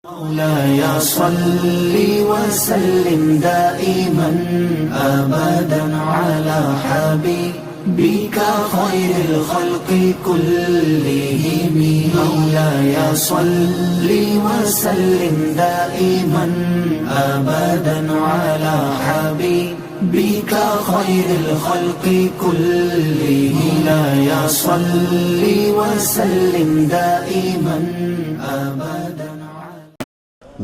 مولاي صل وسلم دائما أبدا على حبيبك خير الخلق كلهم. مولاي صل وسلم دائما أبدا على حبيبك خير الخلق كلهم. مولاي صل وسلم دائما أبدا.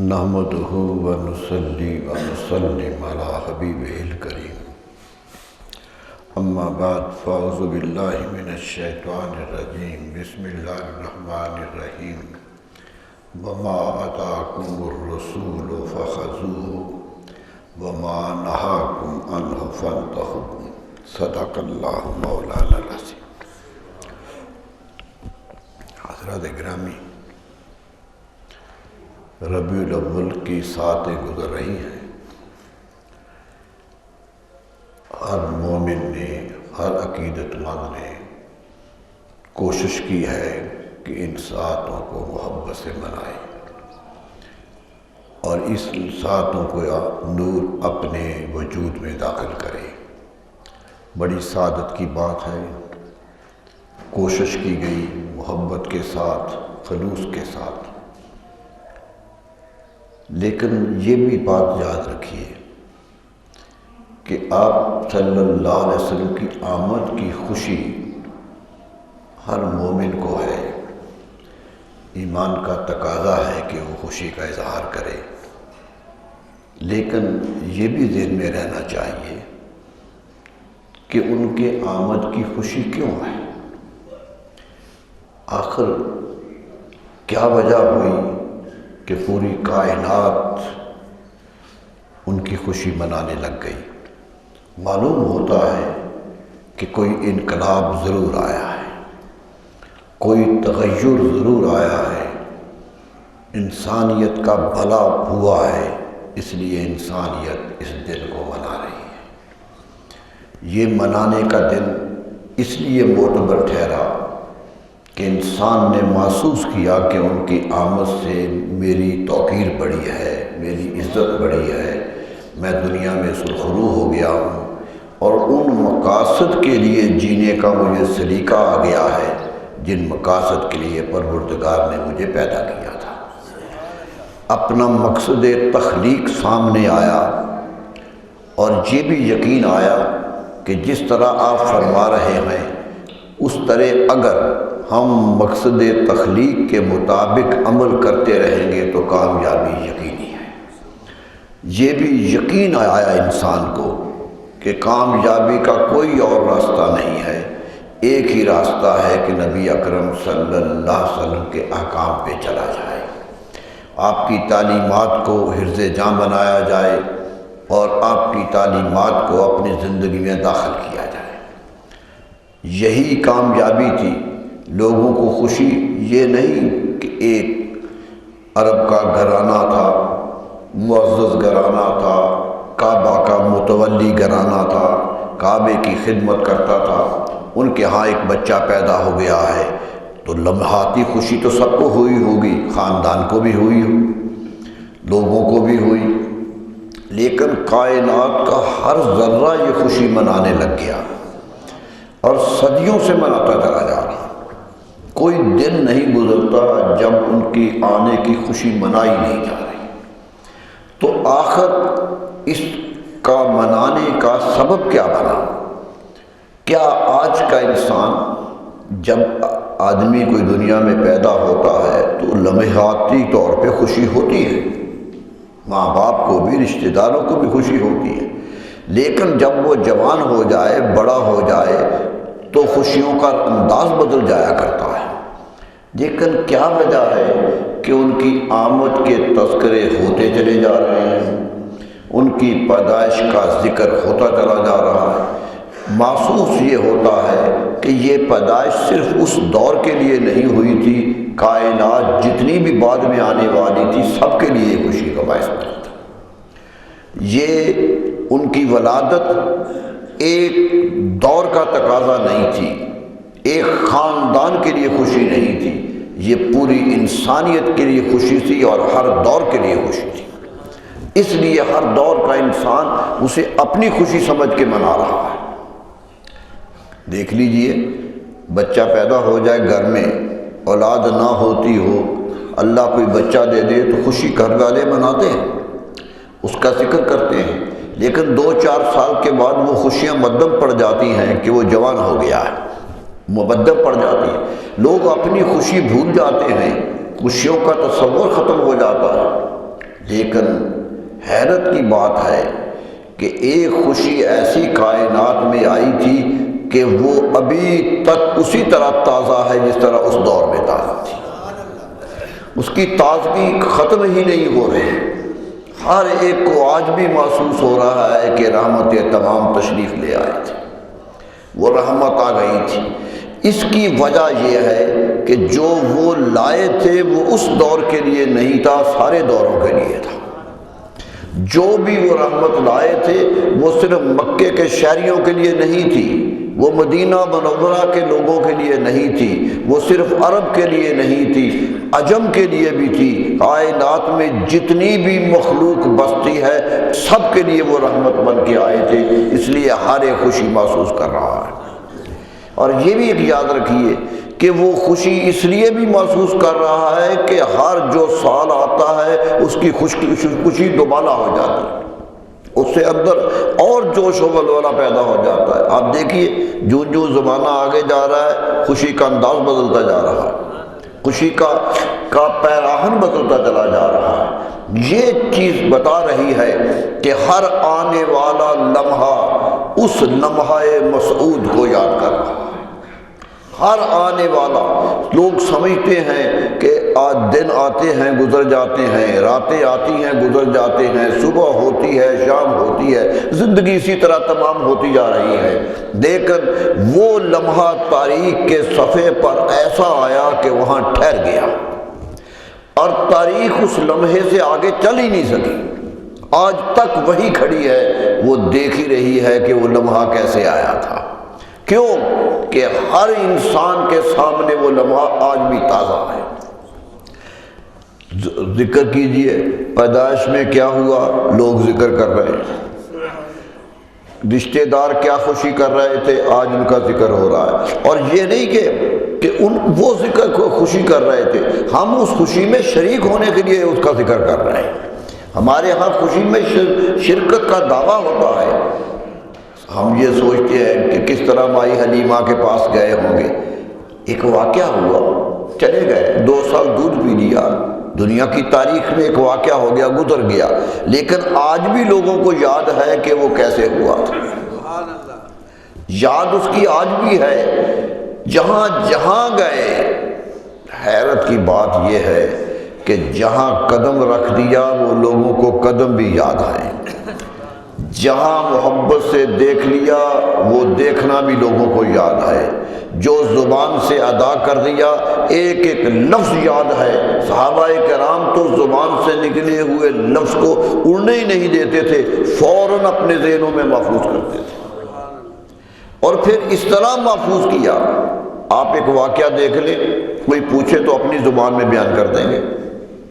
نحمده ونصلي ونسلم على حبیبہ الکریم. اما بعد فاعوذ باللہ من الشیطان الرجیم. بسم اللہ الرحمن الرحیم. وما آتاکم الرسول فخذوه وما نہاکم عنہ فانتہوا. صدق اللہ مولانا العظیم. حضرات گرامی، ربیع الاول کی ساعتیں گزر رہی ہیں. ہر مومن نے، ہر عقیدت مند نے کوشش کی ہے کہ ان ساعتوں کو محبت سے منائے اور اس ساعتوں کو نور اپنے وجود میں داخل کرے. بڑی سعادت کی بات ہے. کوشش کی گئی محبت کے ساتھ، خلوص کے ساتھ. لیکن یہ بھی بات یاد رکھیے کہ آپ صلی اللہ علیہ وسلم کی آمد کی خوشی ہر مومن کو ہے. ایمان کا تقاضا ہے کہ وہ خوشی کا اظہار کرے، لیکن یہ بھی ذہن میں رہنا چاہیے کہ ان کے آمد کی خوشی کیوں ہے. آخر کیا وجہ ہوئی کہ پوری کائنات ان کی خوشی منانے لگ گئی؟ معلوم ہوتا ہے کہ کوئی انقلاب ضرور آیا ہے، کوئی تغیر ضرور آیا ہے. انسانیت کا بھلا ہوا ہے، اس لیے انسانیت اس دن کو منا رہی ہے. یہ منانے کا دن اس لیے معتبر ٹھہرا کہ انسان نے محسوس کیا کہ ان کی آمد سے میری توقیر بڑھی ہے، میری عزت بڑھی ہے، میں دنیا میں سرخرو ہو گیا ہوں اور ان مقاصد کے لیے جینے کا مجھے سلیقہ آ گیا ہے جن مقاصد کے لیے پروردگار نے مجھے پیدا کیا تھا. اپنا مقصد تخلیق سامنے آیا اور یہ بھی یقین آیا کہ جس طرح آپ فرما رہے ہیں اس طرح اگر ہم مقصد تخلیق کے مطابق عمل کرتے رہیں گے تو کامیابی یقینی ہے. یہ بھی یقین آیا انسان کو کہ کامیابی کا کوئی اور راستہ نہیں ہے. ایک ہی راستہ ہے کہ نبی اکرم صلی اللہ علیہ وسلم کے احکام پہ چلا جائے، آپ کی تعلیمات کو حرز جاں بنایا جائے اور آپ کی تعلیمات کو اپنی زندگی میں داخل کیا جائے. یہی کامیابی تھی. لوگوں کو خوشی یہ نہیں کہ ایک عرب کا گھرانہ تھا، معزز گھرانہ تھا، کعبہ کا متولی گھرانہ تھا، کعبے کی خدمت کرتا تھا، ان کے ہاں ایک بچہ پیدا ہو گیا ہے تو لمحاتی خوشی تو سب کو ہوئی ہوگی، خاندان کو بھی ہوئی ہو، لوگوں کو بھی ہوئی. لیکن کائنات کا ہر ذرہ یہ خوشی منانے لگ گیا اور صدیوں سے مناتا چلا جا رہا. کوئی دن نہیں گزرتا جب ان کی آنے کی خوشی منائی نہیں جا رہی. تو آخر اس کا منانے کا سبب کیا بنا؟ کیا آج کا انسان جب آدمی کوئی دنیا میں پیدا ہوتا ہے تو لمحاتی طور پہ خوشی ہوتی ہے، ماں باپ کو بھی، رشتہ داروں کو بھی خوشی ہوتی ہے، لیکن جب وہ جوان ہو جائے، بڑا ہو جائے تو خوشیوں کا انداز بدل جایا کرتا ہے. لیکن کیا وجہ ہے کہ ان کی آمد کے تذکرے ہوتے چلے جا رہے ہیں، ان کی پیدائش کا ذکر ہوتا چلا جا رہا ہے. محسوس یہ ہوتا ہے کہ یہ پیدائش صرف اس دور کے لیے نہیں ہوئی تھی، کائنات جتنی بھی بعد میں آنے والی تھی سب کے لیے خوشی کا باعث بنا تھا. یہ ان کی ولادت ایک دور کا تقاضا نہیں تھی، ایک خاندان کے لیے خوشی نہیں تھی، یہ پوری انسانیت کے لیے خوشی تھی اور ہر دور کے لیے خوشی تھی۔ اس لیے ہر دور کا انسان اسے اپنی خوشی سمجھ کے منا رہا ہے۔ دیکھ لیجئے، بچہ پیدا ہو جائے گھر میں، اولاد نہ ہوتی ہو، اللہ کوئی بچہ دے دے تو خوشی گھر والے مناتے ہیں، اس کا ذکر کرتے ہیں، لیکن 2-4 سال کے بعد وہ خوشیاں مدھم پڑ جاتی ہیں کہ وہ جوان ہو گیا ہے، مبدل پڑ جاتی ہے، لوگ اپنی خوشی بھول جاتے ہیں، خوشیوں کا تصور ختم ہو جاتا ہے۔ لیکن حیرت کی بات ہے کہ ایک خوشی ایسی کائنات میں آئی تھی کہ وہ ابھی تک اسی طرح تازہ ہے جس طرح اس دور میں تازہ تھی، اس کی تازگی ختم ہی نہیں ہو رہی، ہر ایک کو آج بھی محسوس ہو رہا ہے کہ رحمت تمام تشریف لے آئے تھے، وہ رحمت آ گئی تھی۔ اس کی وجہ یہ ہے کہ جو وہ لائے تھے وہ اس دور کے لیے نہیں تھا، سارے دوروں کے لیے تھا۔ جو بھی وہ رحمت لائے تھے وہ صرف مکے کے شہریوں کے لیے نہیں تھی، وہ مدینہ منورہ کے لوگوں کے لیے نہیں تھی، وہ صرف عرب کے لیے نہیں تھی، عجم کے لیے بھی تھی۔ کائنات میں جتنی بھی مخلوق بستی ہے سب کے لیے وہ رحمت بن کے آئے تھے، اس لیے ہر ایک خوشی محسوس کر رہا ہے۔ اور یہ بھی ایک یاد رکھیے کہ وہ خوشی اس لیے بھی محسوس کر رہا ہے کہ ہر جو سال آتا ہے اس کی خوشی دوبالا ہو جاتی ہے، اس سے اندر اور جوش و ولولہ پیدا ہو جاتا ہے۔ آپ دیکھیے جو جو زمانہ آگے جا رہا ہے خوشی کا انداز بدلتا جا رہا ہے، خوشی کا پیراہن بدلتا چلا جا رہا ہے۔ یہ چیز بتا رہی ہے کہ ہر آنے والا لمحہ اس لمحہ مسعود کو یاد کر رہا ہے، ہر آنے والا۔ لوگ سمجھتے ہیں کہ آج دن آتے ہیں گزر جاتے ہیں، راتیں آتی ہیں گزر جاتے ہیں، صبح ہوتی ہے شام ہوتی ہے، زندگی اسی طرح تمام ہوتی جا رہی ہے، لیکن وہ لمحہ تاریخ کے صفحے پر ایسا آیا کہ وہاں ٹھہر گیا، اور تاریخ اس لمحے سے آگے چل ہی نہیں سکی، آج تک وہی کھڑی ہے، وہ دیکھ ہی رہی ہے کہ وہ لمحہ کیسے آیا تھا۔ کیوں کہ ہر انسان کے سامنے وہ لمحہ آج بھی تازہ ہے۔ ذکر کیجئے پیدائش میں کیا ہوا، لوگ ذکر کر رہے ہیں، رشتہ دار کیا خوشی کر رہے تھے، آج ان کا ذکر ہو رہا ہے۔ اور یہ نہیں کہ وہ ذکر کو خوشی کر رہے تھے، ہم اس خوشی میں شریک ہونے کے لیے اس کا ذکر کر رہے ہیں۔ ہمارے ہاں خوشی میں شرکت کا دعویٰ ہوتا ہے، ہم یہ سوچتے ہیں کہ کس طرح مائی حلیمہ کے پاس گئے ہوں گے، ایک واقعہ ہوا، چلے گئے، 2 سال دودھ پی لیا، دنیا کی تاریخ میں ایک واقعہ ہو گیا، گزر گیا، لیکن آج بھی لوگوں کو یاد ہے کہ وہ کیسے ہوا تھا، یاد اس کی آج بھی ہے، جہاں جہاں گئے۔ حیرت کی بات یہ ہے کہ جہاں قدم رکھ دیا وہ لوگوں کو قدم بھی یاد آئے، جہاں محبت سے دیکھ لیا وہ دیکھنا بھی لوگوں کو یاد ہے، جو زبان سے ادا کر دیا ایک ایک لفظ یاد ہے۔ صحابہ کرام تو زبان سے نکلے ہوئے لفظ کو اڑنے ہی نہیں دیتے تھے، فوراً اپنے ذہنوں میں محفوظ کرتے تھے، اور پھر اس طرح محفوظ کیا۔ آپ ایک واقعہ دیکھ لیں، کوئی پوچھے تو اپنی زبان میں بیان کر دیں گے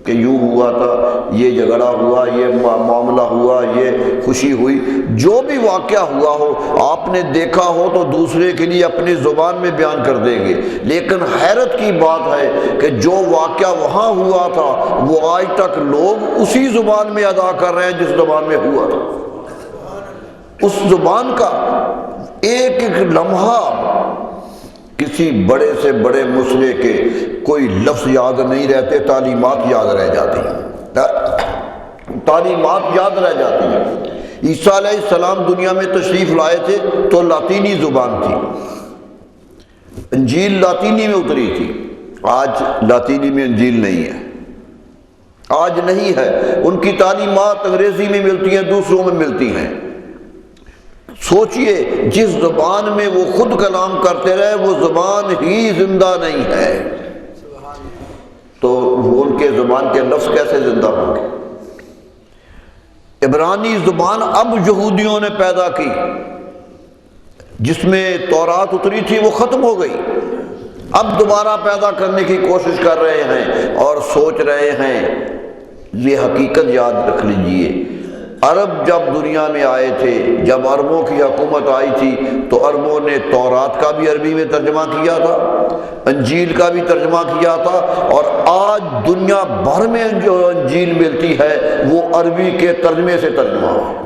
کہ یوں ہوا تھا، یہ جھگڑا ہوا، یہ معاملہ ہوا، یہ خوشی ہوئی، جو بھی واقعہ ہوا ہو آپ نے دیکھا ہو تو دوسرے کے لیے اپنی زبان میں بیان کر دیں گے۔ لیکن حیرت کی بات ہے کہ جو واقعہ وہاں ہوا تھا وہ آج تک لوگ اسی زبان میں ادا کر رہے ہیں جس زبان میں ہوا تھا۔ اس زبان کا ایک ایک لمحہ، کسی بڑے سے بڑے مسئلے کے کوئی لفظ یاد نہیں رہتے، تعلیمات یاد رہ جاتی ہیں، تعلیمات یاد رہ جاتی ہیں۔ عیسیٰ علیہ السلام دنیا میں تشریف لائے تھے تو لاطینی زبان تھی، انجیل لاطینی میں اتری تھی، آج لاطینی میں انجیل نہیں ہے، آج نہیں ہے، ان کی تعلیمات انگریزی میں ملتی ہیں، دوسروں میں ملتی ہیں۔ سوچئے جس زبان میں وہ خود کلام کرتے رہے وہ زبان ہی زندہ نہیں ہے، تو ان کے زبان کے لفظ کیسے زندہ ہوں گے؟ عبرانی زبان اب یہودیوں نے پیدا کی، جس میں تورات اتری تھی وہ ختم ہو گئی، اب دوبارہ پیدا کرنے کی کوشش کر رہے ہیں اور سوچ رہے ہیں۔ یہ حقیقت یاد رکھ لیجئے، عرب جب دنیا میں آئے تھے، جب عربوں کی حکومت آئی تھی تو عربوں نے تورات کا بھی عربی میں ترجمہ کیا تھا، انجیل کا بھی ترجمہ کیا تھا، اور آج دنیا بھر میں جو انجیل ملتی ہے وہ عربی کے ترجمے سے ترجمہ ہے،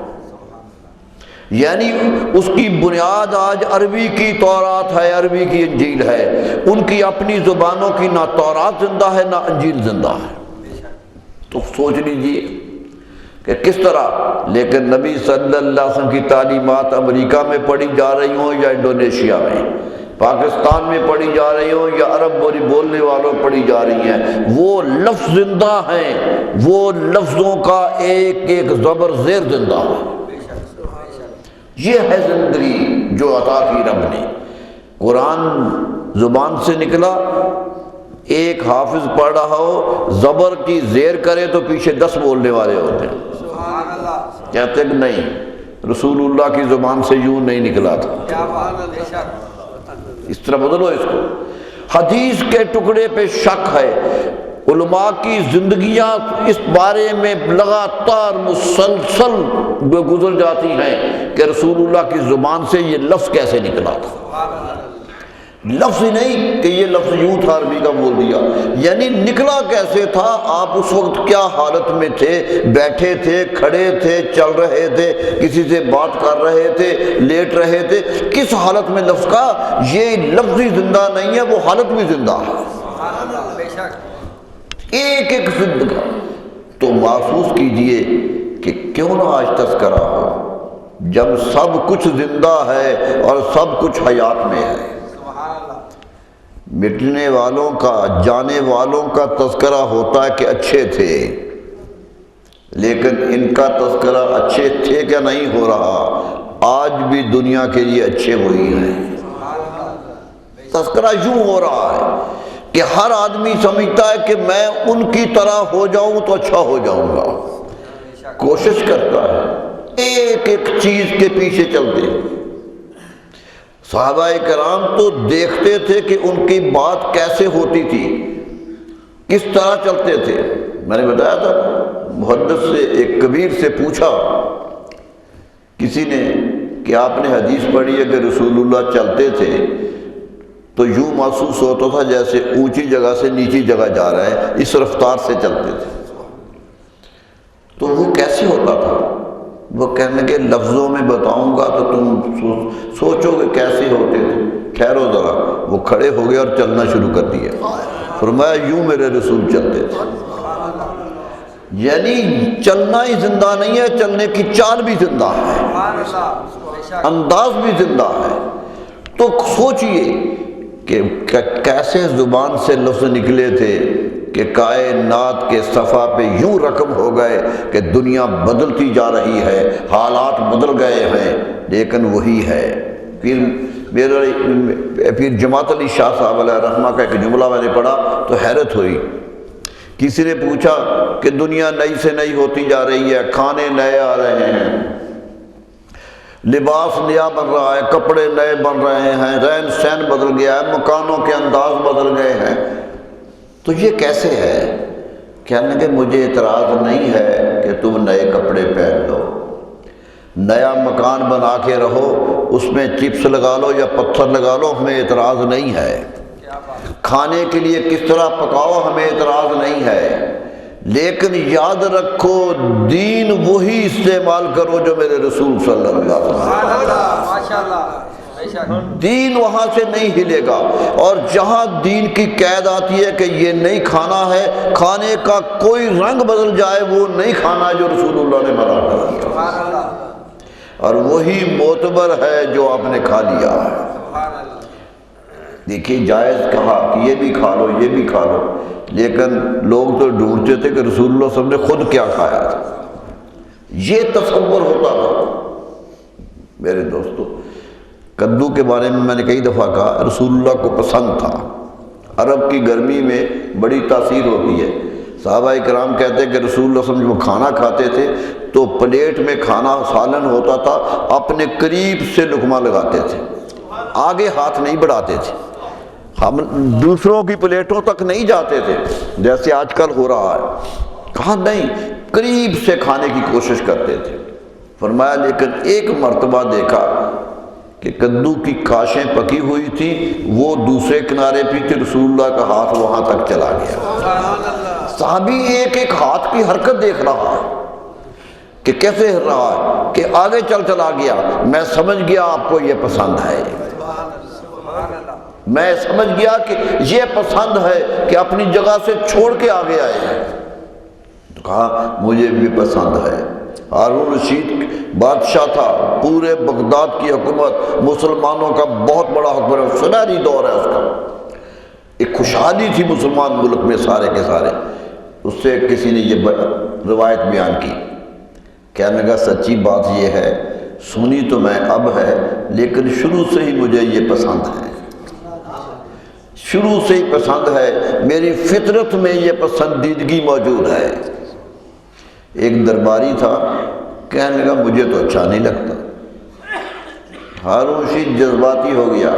یعنی اس کی بنیاد آج عربی کی تورات ہے، عربی کی انجیل ہے۔ ان کی اپنی زبانوں کی نہ تورات زندہ ہے نہ انجیل زندہ ہے۔ تو سوچ لیجئے کہ کس طرح، لیکن نبی صلی اللہ علیہ وسلم کی تعلیمات امریکہ میں پڑھی جا رہی ہوں یا انڈونیشیا میں، پاکستان میں پڑھی جا رہی ہوں یا عرب بولنے والوں پڑھی جا رہی ہیں، وہ لفظ زندہ ہیں، وہ لفظوں کا ایک ایک زبر زیر زندہ ہے۔ یہ ہے زندگی جو عطا کی رب نے۔ قرآن زبان سے نکلا، ایک حافظ پڑھ رہا ہو، زبر کی زیر کرے تو پیچھے 10 بولنے والے ہوتے ہیں، کہتے کہ نہیں رسول اللہ کی زبان سے یوں نہیں نکلا تھا، اس طرح بدلو اس کو۔ حدیث کے ٹکڑے پہ شک ہے، علماء کی زندگیاں اس بارے میں لگاتار مسلسل گزر جاتی ہیں کہ رسول اللہ کی زبان سے یہ لفظ کیسے نکلا تھا۔ لفظ ہی نہیں کہ یہ لفظ یوں تھا عربی کا بول دیا، یعنی نکلا کیسے تھا، آپ اس وقت کیا حالت میں تھے، بیٹھے تھے، کھڑے تھے، چل رہے تھے، کسی سے بات کر رہے تھے، لیٹ رہے تھے، کس حالت میں لفظ کا، یہ لفظ ہی زندہ نہیں ہے، وہ حالت بھی زندہ ہے، ایک ایک زندگی۔ تو محسوس کیجئے کہ کیوں نہ آج تذکرہ ہو جب سب کچھ زندہ ہے اور سب کچھ حیات میں ہے۔ مٹنے والوں کا، جانے والوں کا تذکرہ ہوتا ہے کہ اچھے تھے، لیکن ان کا تذکرہ اچھے تھے کیا نہیں ہو رہا، آج بھی دنیا کے لیے اچھے وہی ہیں۔ تذکرہ یوں ہو رہا ہے کہ ہر آدمی سمجھتا ہے کہ میں ان کی طرح ہو جاؤں تو اچھا ہو جاؤں گا، کوشش کرتا ہے، ایک ایک چیز کے پیچھے چلتے۔ صحابہ کرام تو دیکھتے تھے کہ ان کی بات کیسے ہوتی تھی، کس طرح چلتے تھے۔ میں نے بتایا تھا، محدث سے ایک کبیر سے پوچھا کسی نے کہ آپ نے حدیث پڑھی ہے کہ رسول اللہ چلتے تھے تو یوں محسوس ہوتا تھا جیسے اونچی جگہ سے نیچی جگہ جا رہے ہیں، اس رفتار سے چلتے تھے۔ تو وہ کیسے ہوتا تھا؟ وہ کہنے کے لفظوں میں بتاؤں گا تو تم سوچو کہ کیسے ہوتے تھے، ٹھہرو ذرا۔ وہ کھڑے ہو گئے اور چلنا شروع کر دیا، فرمایا یوں میرے رسول چلتے تھے۔ یعنی چلنا ہی زندہ نہیں ہے، چلنے کی چال بھی زندہ ہے، انداز بھی زندہ ہے۔ تو سوچئے کہ کیسے زبان سے لفظ نکلے تھے کہ کائنات کے صفحہ پہ یوں رقم ہو گئے کہ دنیا بدلتی جا رہی ہے، حالات بدل گئے ہیں، لیکن وہی ہے۔ پھر جماعت علی شاہ صاحب علیہ رحمہ کا ایک جملہ میں نے پڑھا تو حیرت ہوئی۔ کسی نے پوچھا کہ دنیا نئی سے نئی ہوتی جا رہی ہے، کھانے نئے آ رہے ہیں، لباس نیا بن رہا ہے، کپڑے نئے بن رہے ہیں، رہن سہن بدل گیا ہے، مکانوں کے انداز بدل گئے ہیں، تو یہ کیسے ہے؟ کہنے کہ مجھے اعتراض نہیں ہے کہ تم نئے کپڑے پہن لو، نیا مکان بنا کے رہو، اس میں چپس لگا لو یا پتھر لگا لو، ہمیں اعتراض نہیں ہے، کھانے کے لیے کس طرح پکاؤ ہمیں اعتراض نہیں ہے، لیکن یاد رکھو دین وہی استعمال کرو جو میرے رسول صلی اللہ علیہ وسلم، دین وہاں سے نہیں ہلے گا۔ اور جہاں دین کی قید آتی ہے کہ یہ نہیں کھانا ہے، کھانے کا کوئی رنگ بدل جائے وہ نہیں کھانا جو رسول اللہ نے منع کر دیا، اور وہی معتبر ہے جو آپ نے کھا لیا ہے۔ دیکھیے جائز کہا کہ یہ بھی کھا لو یہ بھی کھا لو، لیکن لوگ تو ڈھونڈتے تھے کہ رسول اللہ صلی اللہ علیہ وسلم نے خود کیا کھایا تھا، یہ تصور ہوتا تھا۔ میرے دوستو، کدو کے بارے میں نے کئی دفعہ کہا رسول اللہ کو پسند تھا، عرب کی گرمی میں بڑی تاثیر ہوتی ہے۔ صحابہ کرام کہتے ہیں کہ رسول اللہ صلی اللہ علیہ وسلم جب کھانا کھاتے تھے تو پلیٹ میں کھانا سالن ہوتا تھا، اپنے قریب سے لقمہ لگاتے تھے، آگے ہاتھ نہیں بڑھاتے تھے، ہم دوسروں کی پلیٹوں تک نہیں جاتے تھے جیسے آج کل ہو رہا ہے، کہا نہیں، قریب سے کھانے کی کوشش کرتے تھے۔ فرمایا لیکن ایک مرتبہ دیکھا کہ کدو کی کاشیں پکی ہوئی تھی، وہ دوسرے کنارے پہ تھی، رسول اللہ کا ہاتھ وہاں تک چلا گیا۔ صحابی ایک ایک ہاتھ کی حرکت دیکھ رہا ہے کہ کیسے ہل رہا ہے، کہ آگے چلا گیا۔ میں سمجھ گیا آپ کو یہ پسند ہے، میں سمجھ گیا کہ یہ پسند ہے کہ اپنی جگہ سے چھوڑ کے آگے آئے ہیں۔ تو کہا مجھے بھی پسند ہے۔ ہارون رشید بادشاہ تھا، پورے بغداد کی حکومت مسلمانوں کا بہت بڑا حکمران، سنہری دور ہے اس کا، ایک خوشحالی تھی مسلمان ملک میں سارے کے سارے۔ اس سے کسی نے یہ روایت بیان کی، کہنے لگا سچی بات یہ ہے، سنی تو میں اب ہے لیکن شروع سے ہی مجھے یہ پسند ہے، شروع سے ہی پسند ہے، میری فطرت میں یہ پسندیدگی موجود ہے۔ ایک درباری تھا، کہنے لگا مجھے تو اچھا نہیں لگتا۔ ہارون رشید جذباتی ہو گیا،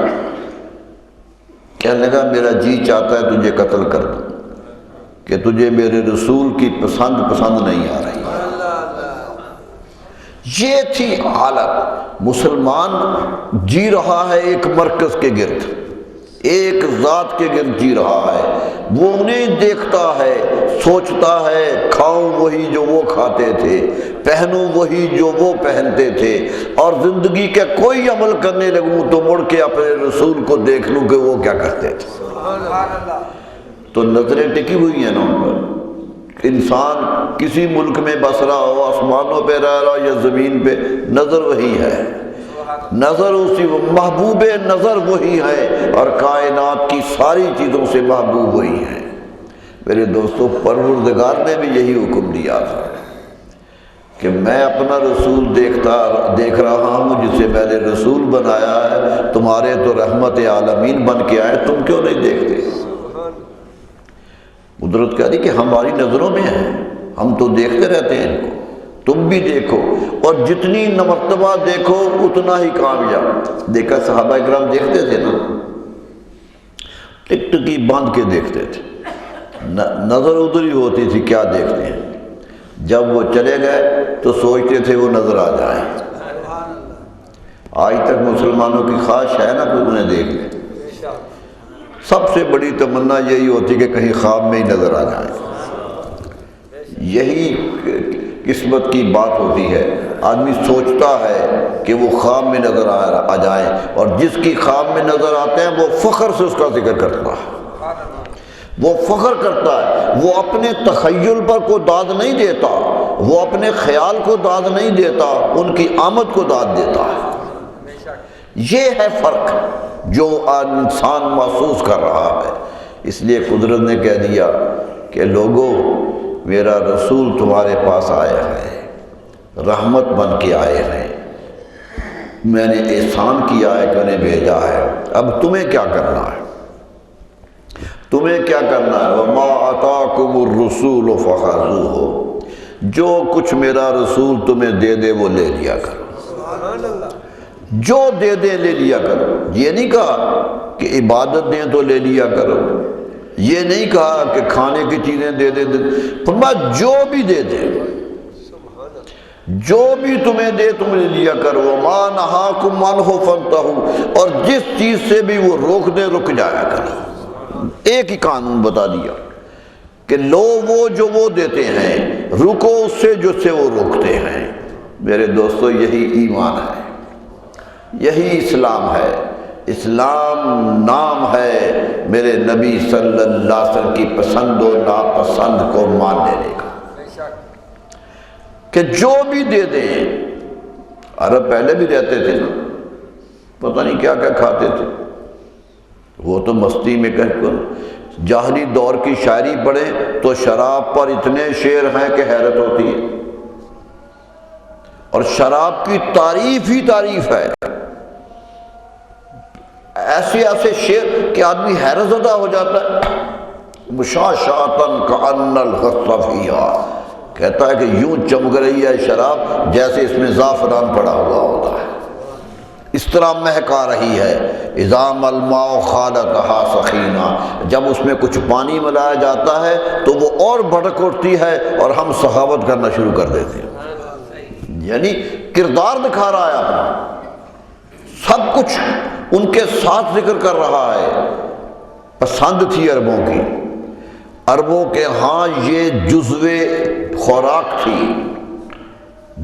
کہنے لگا میرا جی چاہتا ہے تجھے قتل کر دوں کہ تجھے میرے رسول کی پسند نہیں آ رہی۔ یہ تھی حالت۔ مسلمان جی رہا ہے ایک مرکز کے گرد، ایک ذات کے گرد جی رہا ہے، وہ انہیں دیکھتا ہے، سوچتا ہے کھاؤں وہی جو وہ کھاتے تھے، پہنوں وہی جو وہ پہنتے تھے، اور زندگی کے کوئی عمل کرنے لگوں تو مڑ کے اپنے رسول کو دیکھ لوں کہ وہ کیا کرتے تھے۔ تو نظریں ٹکی ہوئی ہیں نا ان پر۔ انسان کسی ملک میں بس رہا ہو، آسمانوں پہ رہ رہا ہو یا زمین پہ، نظر وہی ہے، نظر اسی محبوب نظر وہی ہے، اور کائنات کی ساری چیزوں سے محبوب وہی ہے۔ میرے دوستو، پروردگار نے بھی یہی حکم دیا تھا کہ میں اپنا رسول دیکھ رہا ہوں جسے میں نے رسول بنایا ہے، تمہارے تو رحمت عالمین بن کے آئے، تم کیوں نہیں دیکھتے؟ قدرت کہہ رہی کہ ہماری نظروں میں ہے، ہم تو دیکھتے رہتے ہیں ان کو، تم بھی دیکھو، اور جتنی مرتبہ دیکھو اتنا ہی کامیاب۔ دیکھا صحابہ اکرام دیکھتے تھے نا، ٹک ٹکی باندھ کے دیکھتے تھے، نظر ادھر ہی ہوتی تھی کیا دیکھتے ہیں۔ جب وہ چلے گئے تو سوچتے تھے وہ نظر آ جائیں۔ آج تک مسلمانوں کی خواہش ہے نا کہ انہیں دیکھ لیں، سب سے بڑی تمنا یہی ہوتی کہ کہیں خواب میں ہی نظر آ جائیں۔ یہی قسمت کی بات ہوتی ہے، آدمی سوچتا ہے کہ وہ خواب میں نظر آ جائیں، اور جس کی خواب میں نظر آتے ہیں وہ فخر سے اس کا ذکر کرتا ہے، وہ فخر کرتا ہے، وہ اپنے تخیل پر کوئی داد نہیں دیتا، وہ اپنے خیال کو داد نہیں دیتا، ان کی آمد کو داد دیتا ہے۔ یہ ہے فرق جو انسان محسوس کر رہا ہے۔ اس لیے قدرت نے کہہ دیا کہ لوگو میرا رسول تمہارے پاس آیا ہے، رحمت بن کے آئے ہیں، میں نے احسان کیا ہے کہ انہیں بھیجا ہے، اب تمہیں کیا کرنا ہے؟ تمہیں کیا کرنا ہے؟ وَمَا آتَاكُمُ الرُّسُولُ فَخَذُوهُ، جو کچھ میرا رسول تمہیں دے دے وہ لے لیا کرو، جو دے دے لے لیا کرو۔ یہ نہیں کہا کہ عبادت دیں تو لے لیا کرو، یہ نہیں کہا کہ کھانے کی چیزیں دے دے، فرمایا جو بھی دے دے، جو بھی تمہیں دے تم لے لیا کرو۔ وَمَا نَهَاكُمْ عَنْهُ فَانْتَهُوا، اور جس چیز سے بھی وہ روک دے رک جایا کرو۔ ایک ہی قانون بتا دیا کہ لو وہ جو وہ دیتے ہیں، رکو اس سے جو سے وہ روکتے ہیں۔ میرے دوستو، یہی ایمان ہے، یہی اسلام ہے۔ اسلام نام ہے میرے نبی صلی اللہ علیہ وسلم کی پسند و ناپسند کو مان لینے کا، کہ جو بھی دے دیں۔ عرب پہلے بھی رہتے تھے نا، پتہ نہیں کیا کیا کھاتے تھے، وہ تو مستی میں جاہلی دور کی شاعری پڑھیں تو شراب پر اتنے شعر ہیں کہ حیرت ہوتی ہے، اور شراب کی تعریف ہی تعریف ہے، ایسے ایسے شعر کہ آدمی حیرت زدہ ہو جاتا ہے۔ مشاشاتن کأن الخص فیہا، کہتا ہے کہ یوں چمک رہی ہے شراب جیسے اس میں زعفران پڑا ہوا ہوتا ہے، اس اس طرح مہکا رہی ہے، اذا ما الماء خالطها سخینہ، جب اس میں کچھ پانی ملایا جاتا ہے تو وہ اور بھڑک اٹھتی ہے اور ہم سخاوت کرنا شروع کر دیتے ہیں۔ یعنی کردار دکھا رہا ہے اپنا، سب کچھ ان کے ساتھ ذکر کر رہا ہے۔ پسند تھی عربوں کی، عربوں کے ہاں یہ جزو خوراک تھی،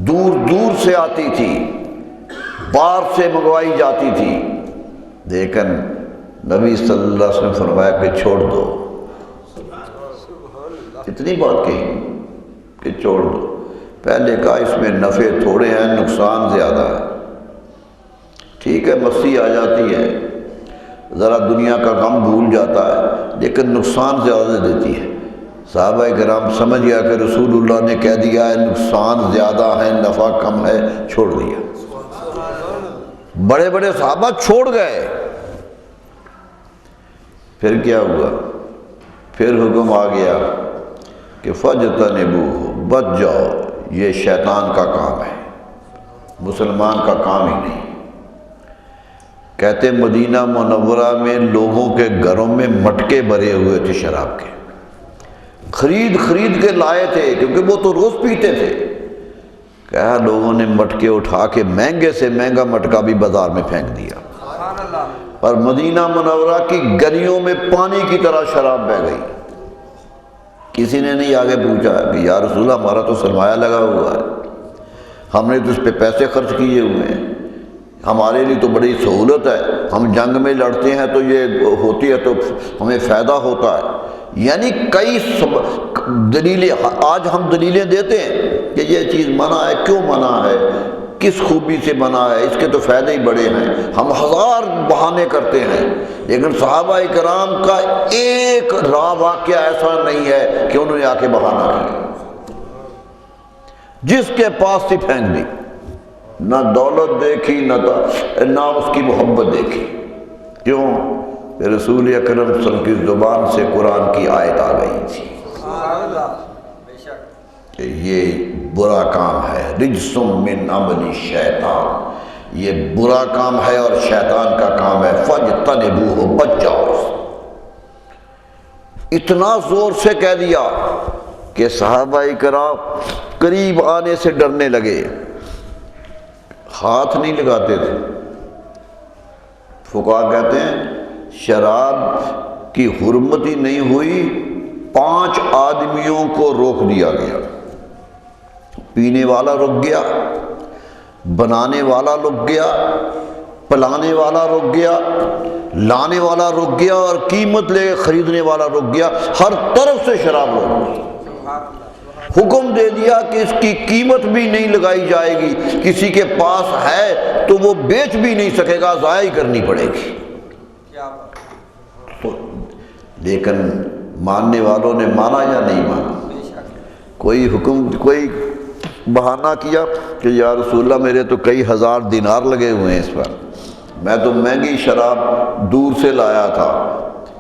دور دور سے آتی تھی، باہر سے منگوائی جاتی تھی، لیکن نبی صلی اللہ علیہ وسلم فرمایا کہ چھوڑ دو، اتنی بات کہی کہ چھوڑ دو۔ پہلے کہا اس میں نفع تھوڑے ہیں، نقصان زیادہ ہے۔ ٹھیک ہے مستی آ جاتی ہے، ذرا دنیا کا غم بھول جاتا ہے، لیکن نقصان زیادہ دیتی ہے۔ صحابہ کرام سمجھ گیا کہ رسول اللہ نے کہہ دیا ہے نقصان زیادہ ہے نفع کم ہے، چھوڑ دیا۔ بڑے بڑے صحابہ چھوڑ گئے۔ پھر کیا ہوا؟ پھر حکم آ گیا کہ فَاجْتَنِبُوهُ، بچ جاؤ، یہ شیطان کا کام ہے، مسلمان کا کام ہی نہیں۔ کہتے مدینہ منورہ میں لوگوں کے گھروں میں مٹکے بھرے ہوئے تھے شراب کے، خرید خرید کے لائے تھے کیونکہ وہ تو روز پیتے تھے۔ کہا لوگوں نے مٹکے اٹھا کے مہنگے سے مہنگا مٹکا بھی بازار میں پھینک دیا، اور مدینہ منورہ کی گلیوں میں پانی کی طرح شراب بہہ گئی۔ کسی نے نہیں آگے پوچھا کہ یا رسول اللہ ہمارا تو سرمایہ لگا ہوا ہے، ہم نے تو اس پہ پیسے خرچ کیے ہوئے ہیں، ہمارے لیے تو بڑی سہولت ہے، ہم جنگ میں لڑتے ہیں تو یہ ہوتی ہے تو ہمیں فائدہ ہوتا ہے۔ یعنی کئی دلیلیں، آج ہم دلیلیں دیتے ہیں کہ یہ چیز منع ہے، کیوں منع ہے، کس خوبی سے منع ہے، اس کے تو فائدے ہی بڑے ہیں، ہم ہزار بہانے کرتے ہیں، لیکن صحابہ کرام کا ایک واقعہ ایسا نہیں ہے کہ انہوں نے آ کے بہانہ کیا، جس کے پاس تھی پھینک دی، نہ دولت دیکھی نہ اس کی محبت دیکھی۔ کیوں؟ کہ رسول اکرم صلی اللہ علیہ وسلم کی زبان سے قرآن کی آیت آ گئی تھی کہ یہ برا کام ہے، رجس من عمل الشیطان، یہ برا کام ہے اور شیطان کا کام ہے، فاجتنبوہ، بچ جاؤ۔ اتنا زور سے کہہ دیا کہ صحابہ کرام قریب آنے سے ڈرنے لگے، ہاتھ نہیں لگاتے تھے۔ فقہا کہتے ہیں شراب کی حرمت ہی نہیں ہوئی، 5 آدمیوں کو روک دیا گیا، پینے والا رک گیا، بنانے والا رک گیا، پلانے والا رک گیا، لانے والا رک گیا، اور قیمت لے خریدنے والا رک گیا، ہر طرف سے شراب روک دی۔ حکم دے دیا کہ اس کی قیمت بھی نہیں لگائی جائے گی، کسی کے پاس ہے تو وہ بیچ بھی نہیں سکے گا، ضائع کرنی پڑے گی۔ لیکن ماننے والوں نے مانا یا نہیں مانا؟ کوئی حکم، کوئی بہانہ کیا کہ یا رسول اللہ میرے تو کئی ہزار دینار لگے ہوئے ہیں اس پر، میں تو مہنگی شراب دور سے لایا تھا،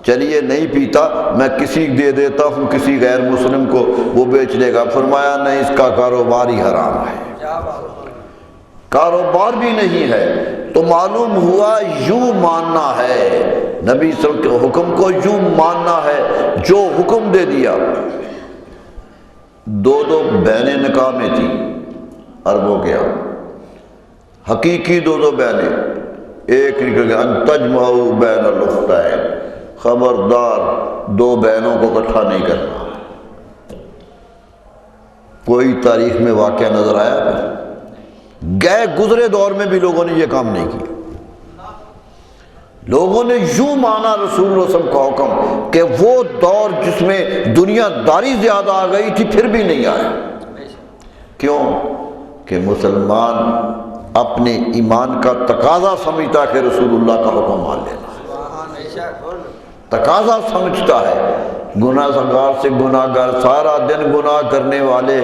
چلیے نہیں پیتا، میں کسی دے دیتا ہوں، کسی غیر مسلم کو، وہ بیچ لے گا۔ فرمایا نہیں، اس کا کاروبار ہی حرام ہے، کاروبار بھی نہیں ہے۔ تو معلوم ہوا یوں ماننا ہے، نبی صلی اللہ علیہ وسلم کے حکم کو یوں ماننا ہے، جو حکم دے دیا۔ 2 بہنیں نکاح میں تھیں عربوں کے یہاں، حقیقی 2 بہنیں، ایک نکل گیا ان تجمعوا بین الاختین، خبردار 2 بہنوں کو اکٹھا نہیں کرنا۔ کوئی تاریخ میں واقعہ نظر آیا؟ گئے گزرے دور میں بھی لوگوں نے یہ کام نہیں کیا، لوگوں نے یوں مانا رسول اللہ صلی اللہ علیہ وسلم کا حکم کہ وہ دور جس میں دنیا داری زیادہ آ گئی تھی پھر بھی نہیں آیا۔ کیوں؟ کہ مسلمان اپنے ایمان کا تقاضا سمجھتا کہ رسول اللہ کا حکم مان لینا، تقاضا سمجھتا ہے۔ گناہ گار سے گناہ گار، سارا دن گناہ کرنے والے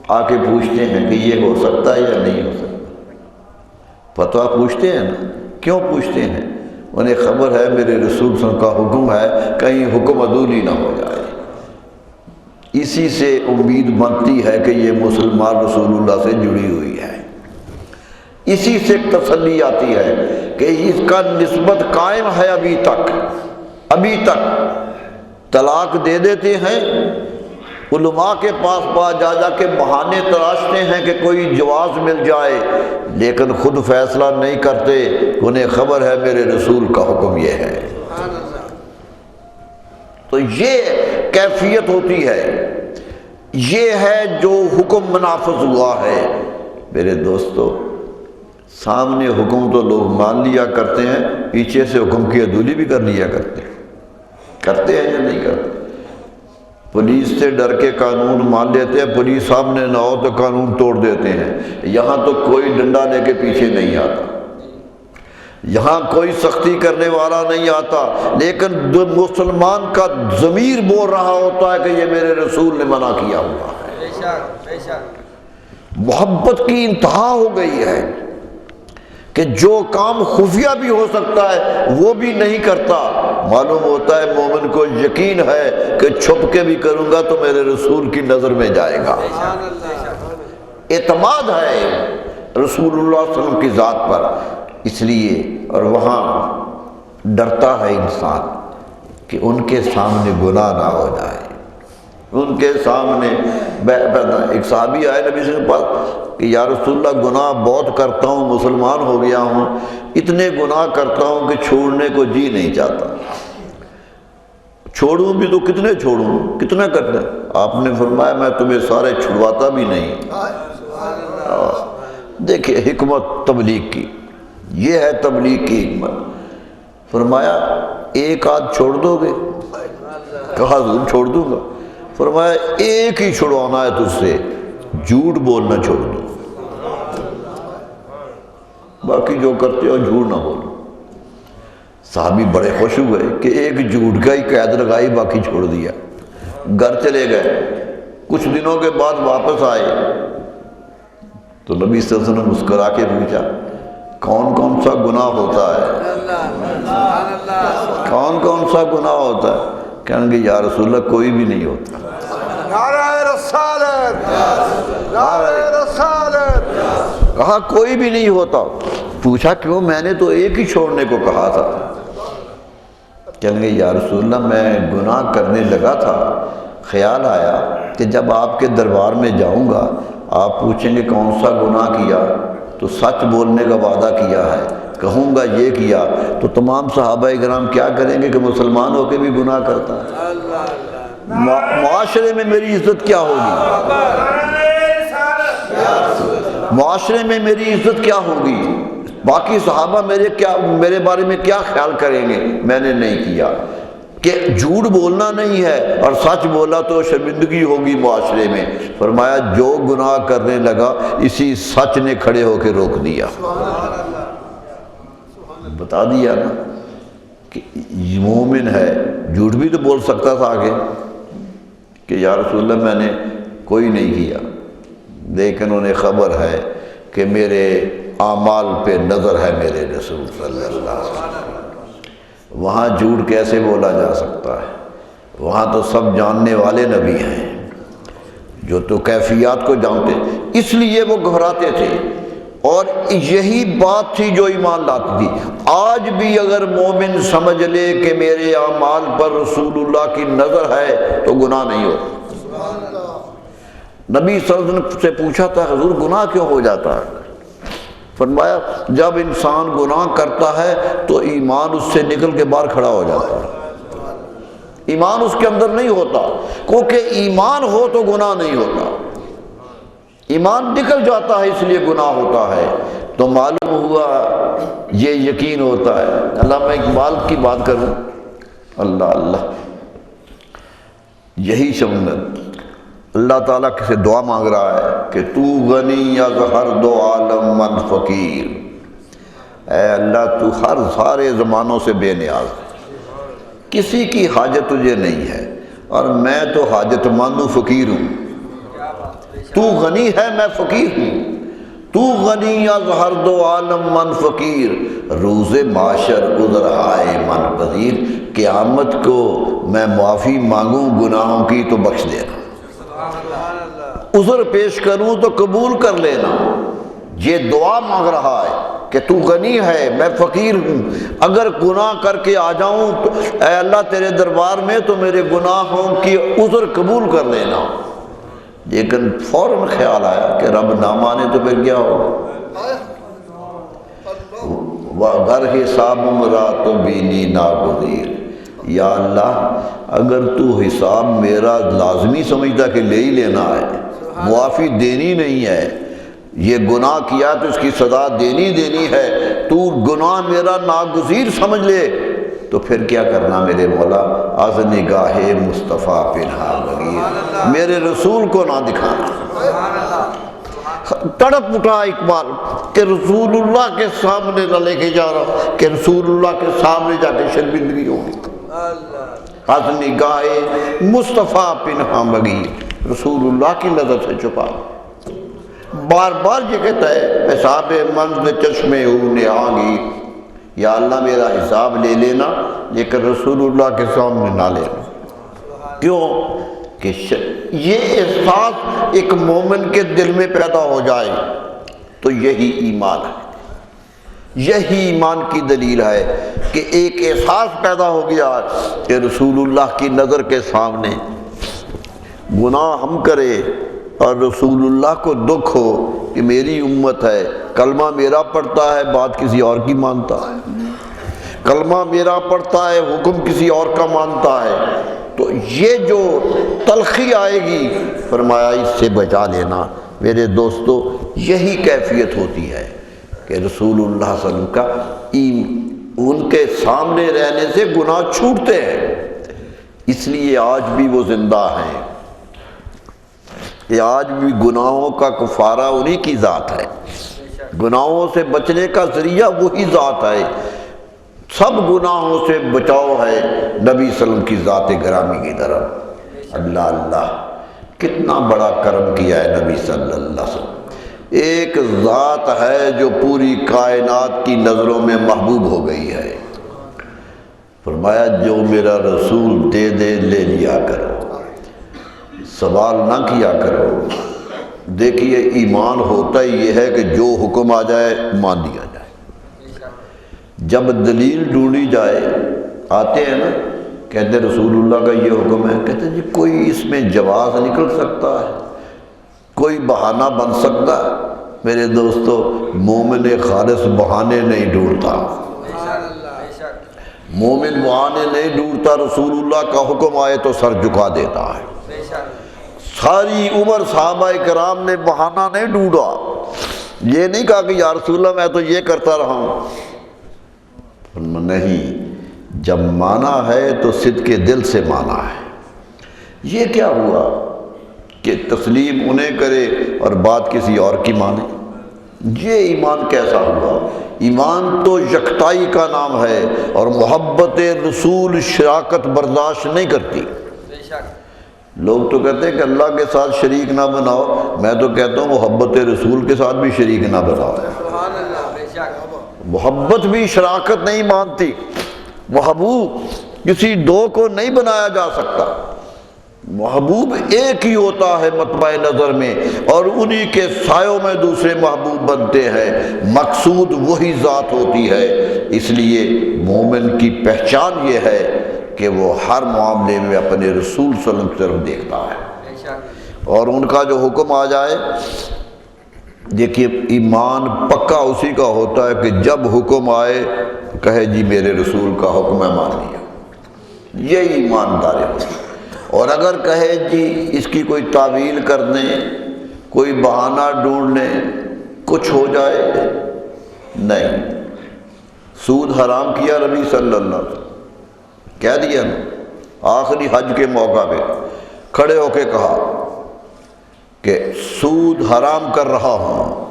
آ کے پوچھتے ہیں کہ یہ ہو سکتا ہے یا نہیں ہو سکتا، فتویٰ پوچھتے ہیں نا، کیوں پوچھتے ہیں؟ انہیں خبر ہے میرے رسول صلی اللہ علیہ وسلم کا حکم ہے، کہیں حکم عدولی نہ ہو جائے، اسی سے امید بنتی ہے کہ یہ مسلمان رسول اللہ سے جڑی ہوئی ہے۔ اسی سے تسلی آتی ہے کہ اس کا نسبت قائم ہے ابھی تک طلاق دے دیتے ہیں، علماء کے پاس جا کے بہانے تراشتے ہیں کہ کوئی جواز مل جائے، لیکن خود فیصلہ نہیں کرتے، انہیں خبر ہے میرے رسول کا حکم یہ ہے۔ تو یہ کیفیت ہوتی ہے، یہ ہے جو حکم منافذ ہوا ہے۔ میرے دوستو، سامنے حکم تو لوگ مان لیا کرتے ہیں، پیچھے سے حکم کی عدولی بھی کر لیا کرتے ہیں یا نہیں کرتے؟ پولیس سے ڈر کے قانون مان لیتے ہیں، پولیس سامنے نہ ہو تو قانون توڑ دیتے ہیں۔ یہاں تو کوئی ڈنڈا لے کے پیچھے نہیں آتا، یہاں کوئی سختی کرنے والا نہیں آتا، لیکن مسلمان کا ضمیر بول رہا ہوتا ہے کہ یہ میرے رسول نے منع کیا ہوا ہے۔ محبت کی انتہا ہو گئی ہے کہ جو کام خفیہ بھی ہو سکتا ہے وہ بھی نہیں کرتا۔ معلوم ہوتا ہے مومن کو یقین ہے کہ چھپ کے بھی کروں گا تو میرے رسول کی نظر میں جائے گا۔ اعتماد ہے رسول اللہ صلی اللہ علیہ وسلم کی ذات پر، اس لیے اور وہاں ڈرتا ہے انسان کہ ان کے سامنے گناہ نہ ہو جائے۔ ان کے سامنے ایک صحابی آئے نبی صلی اللہ علیہ وسلم کہ یا رسول اللہ گناہ بہت کرتا ہوں، مسلمان ہو گیا ہوں، اتنے گناہ کرتا ہوں کہ چھوڑنے کو جی نہیں چاہتا، چھوڑوں بھی تو کتنے چھوڑوں، کتنا کرنا؟ آپ نے فرمایا میں تمہیں سارے چھڑواتا بھی نہیں۔ دیکھیں حکمت تبلیغ کی، یہ ہے تبلیغ کی حکمت۔ فرمایا ایک آدھ چھوڑ دو گے؟ کہا ضرور چھوڑ دوں گا۔ فرمایا ایک ہی چھڑوانا ہے تجھ سے، جھوٹ بولنا چھوڑ دو، باقی جو کرتے ہو جھوٹ نہ بولو۔ صحابی بڑے خوش ہوئے کہ ایک جھوٹ کا ہی قید لگائی، باقی چھوڑ دیا۔ گھر چلے گئے، کچھ دنوں کے بعد واپس آئے تو نبی صلی اللہ علیہ وسلم مسکرا کے پوچھا کون کون سا گناہ ہوتا ہے؟ کون کون سا گناہ ہوتا ہے؟ کہنے گے یا رسول اللہ کوئی بھی نہیں ہوتا۔ نعرہ رسالت، نعرہ رسالت۔ کہا کوئی بھی نہیں ہوتا۔ پوچھا کیوں؟ میں نے تو ایک ہی چھوڑنے کو کہا تھا۔ کہنے گے یا رسول اللہ میں گناہ کرنے لگا تھا، خیال آیا کہ جب آپ کے دربار میں جاؤں گا آپ پوچھیں گے کون سا گناہ کیا، تو سچ بولنے کا وعدہ کیا ہے، کہوں گا یہ کیا تو تمام صحابہ کرام کیا کریں گے کہ مسلمان ہو کے بھی گناہ کرتا ہے، معاشرے میں میری عزت کیا ہوگی؟ معاشرے میں میری عزت کیا ہوگی؟ باقی صحابہ میرے بارے میں کیا خیال کریں گے؟ میں نے نہیں کیا کہ جھوٹ بولنا نہیں ہے، اور سچ بولا تو شرمندگی ہوگی معاشرے میں۔ فرمایا جو گناہ کرنے لگا اسی سچ نے کھڑے ہو کے روک دیا، بتا دیا نا کہ مومن ہے۔ جھوٹ بھی تو بول سکتا تھا آگے کہ یا رسول اللہ میں نے کوئی نہیں کیا، لیکن انہیں خبر ہے کہ میرے اعمال پہ نظر ہے میرے رسول صلی اللہ علیہ وسلم۔ وہاں جھوٹ کیسے بولا جا سکتا ہے؟ وہاں تو سب جاننے والے نبی ہیں جو تو کیفیات کو جانتے، اس لیے وہ گھبراتے تھے، اور یہی بات تھی جو ایمان لاتی تھی۔ آج بھی اگر مومن سمجھ لے کہ میرے اعمال پر رسول اللہ کی نظر ہے تو گناہ نہیں ہوتا۔ نبی صلی اللہ علیہ وسلم سے پوچھا تھا حضور گناہ کیوں ہو جاتا ہے؟ فرمایا جب انسان گناہ کرتا ہے تو ایمان اس سے نکل کے باہر کھڑا ہو جاتا ہے، ایمان اس کے اندر نہیں ہوتا، کیونکہ ایمان ہو تو گناہ نہیں ہوتا، ایمان نکل جاتا ہے اس لیے گناہ ہوتا ہے۔ تو معلوم ہوا یہ یقین ہوتا ہے۔ علامہ اقبال کی بات کروں، اللہ اللہ، یہی شملت اللہ تعالیٰ سے دعا مانگ رہا ہے کہ تو غنی از ہر دو عالم من فقیر، اے اللہ تو ہر سارے زمانوں سے بے نیاز ہے، کسی کی حاجت تجھے نہیں ہے، اور میں تو حاجت مند ہوں، فقیر ہوں۔ تو غنی ہے میں فقیر ہوں، تو غنی از ہر دو عالم من فقیر، روز معاشر عذر ہائے من پذیر، قیامت کو میں معافی مانگوں گناہوں کی تو بخش دینا، عذر پیش کروں تو قبول کر لینا، یہ دعا مانگ رہا ہے کہ تو غنی ہے، میں فقیر ہوں، اگر گناہ کر کے آ جاؤں تو اے اللہ تیرے دربار میں تو میرے گناہوں کی عذر قبول کر لینا۔ لیکن فوراً خیال آیا کہ رب نہ مانے تو پھر کیا ہوگا؟ وَغَرْ حِسَابُ مُرَاتُ بِینِی نَاگُزِیر، یا اللہ اگر تو حساب میرا لازمی سمجھتا کہ لے ہی لینا ہے، معافی دینی نہیں ہے، یہ گناہ کیا تو اس کی سزا دینی ہے، تو گناہ میرا ناگزیر سمجھ لے تو پھر کیا کرنا میرے مولا؟ از نگاہ مصطفیٰ پنہا بغیر، میرے رسول کو نہ دکھانا۔ تڑپ اٹھا اقبال کہ رسول اللہ کے سامنے نہ لے کے جا رہا، کہ رسول اللہ کے سامنے جا کے شرمندگی ہوگی۔ از نگاہ مصطفیٰ پنہا بغیر، رسول اللہ کی نظر سے چھپا۔ بار بار یہ کہتا ہے حساب منز چشمے او نہانگی، یا اللہ میرا حساب لے لینا لیکن رسول اللہ کے سامنے نہ لینا۔ کیوں کہ یہ احساس ایک مومن کے دل میں پیدا ہو جائے تو یہی ایمان ہے، یہی ایمان کی دلیل ہے کہ ایک احساس پیدا ہو گیا کہ رسول اللہ کی نظر کے سامنے گناہ ہم کرے اور رسول اللہ کو دکھ ہو کہ میری امت ہے، کلمہ میرا پڑھتا ہے بات کسی اور کی مانتا ہے، کلمہ میرا پڑھتا ہے حکم کسی اور کا مانتا ہے، تو یہ جو تلخی آئے گی فرمایا اس سے بچا لینا۔ میرے دوستو یہی کیفیت ہوتی ہے کہ رسول اللہ صلی اللہ علیہ وسلم کا ان کے سامنے رہنے سے گناہ چھوٹتے ہیں، اس لیے آج بھی وہ زندہ ہیں، یہ آج بھی گناہوں کا کفارہ انہی کی ذات ہے، گناہوں سے بچنے کا ذریعہ وہی ذات ہے، سب گناہوں سے بچاؤ ہے نبی صلی اللہ علیہ وسلم کی ذات گرامی کی طرف۔ اللہ اللہ کتنا بڑا کرم کیا ہے نبی صلی اللہ علیہ وسلم، ایک ذات ہے جو پوری کائنات کی نظروں میں محبوب ہو گئی ہے، فرمایا جو میرا رسول دے دے لے لیا کرو، سوال نہ کیا کرو۔ دیکھیے ایمان ہوتا ہی یہ ہے کہ جو حکم آ جائے مان دیا جائے، جب دلیل ڈھونڈی جائے آتے ہیں نا کہتے رسول اللہ کا یہ حکم ہے، کہتے جی کوئی اس میں جواز نکل سکتا ہے، کوئی بہانہ بن سکتا ہے۔ میرے دوستو مومن خالص بہانے نہیں ڈھونڈتا، مومن بہانے نہیں ڈھونڈتا، رسول اللہ کا حکم آئے تو سر جھکا دیتا ہے۔ ساری عمر صحابہ کرام نے بہانہ نہیں ڈھونڈا، یہ نہیں کہا کہ یا رسول اللہ میں تو یہ کرتا رہا ہوں، نہیں، جب مانا ہے تو صدق دل سے مانا ہے۔ یہ کیا ہوا کہ تسلیم انہیں کرے اور بات کسی اور کی مانے؟ یہ ایمان کیسا ہوا؟ ایمان تو یکتائی کا نام ہے، اور محبت رسول شراکت برداشت نہیں کرتی۔ لوگ تو کہتے ہیں کہ اللہ کے ساتھ شریک نہ بناؤ، میں تو کہتا ہوں محبت رسول کے ساتھ بھی شریک نہ بناؤ۔ محبت بھی شراکت نہیں مانتی، محبوب کسی دو کو نہیں بنایا جا سکتا، محبوب ایک ہی ہوتا ہے مطمع نظر میں، اور انہی کے سایوں میں دوسرے محبوب بنتے ہیں، مقصود وہی ذات ہوتی ہے۔ اس لیے مومن کی پہچان یہ ہے کہ وہ ہر معاملے میں اپنے رسول صلی اللہ علیہ وسلم کی طرف دیکھتا ہے، اور ان کا جو حکم آ جائے، دیکھیے ایمان پکا اسی کا ہوتا ہے کہ جب حکم آئے کہے جی میرے رسول کا حکم ہے مان لیا، یہ ایماندار ہے۔ اور اگر کہے جی اس کی کوئی تعویل کر دیں، کوئی بہانہ ڈھونڈ لیں، کچھ ہو جائے، نہیں۔ سود حرام کیا نبی صلی اللہ علیہ وسلم، کہہ دیا نا، آخری حج کے موقع پہ کھڑے ہو کے کہا کہ سود حرام کر رہا ہوں،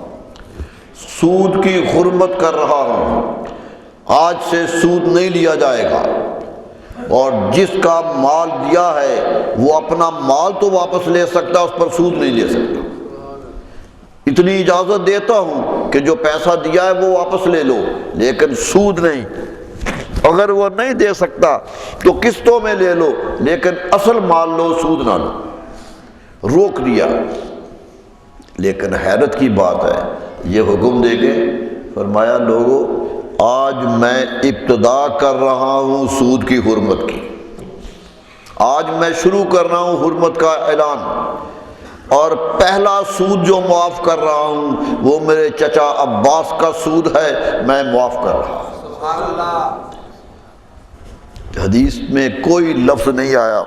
سود کی حرمت کر رہا ہوں، آج سے سود نہیں لیا جائے گا، اور جس کا مال دیا ہے وہ اپنا مال تو واپس لے سکتا، اس پر سود نہیں لے سکتا۔ اتنی اجازت دیتا ہوں کہ جو پیسہ دیا ہے وہ واپس لے لو، لیکن سود نہیں۔ اگر وہ نہیں دے سکتا تو قسطوں میں لے لو، لیکن اصل مال لو، سود نہ لو۔ روک دیا، لیکن حیرت کی بات ہے، یہ حکم دے کے فرمایا لوگوں آج میں ابتدا کر رہا ہوں سود کی حرمت کی، آج میں شروع کر رہا ہوں حرمت کا اعلان، اور پہلا سود جو معاف کر رہا ہوں وہ میرے چچا عباس کا سود ہے، میں معاف کر رہا ہوں۔ سبحان اللہ۔ حدیث میں کوئی لفظ نہیں آیا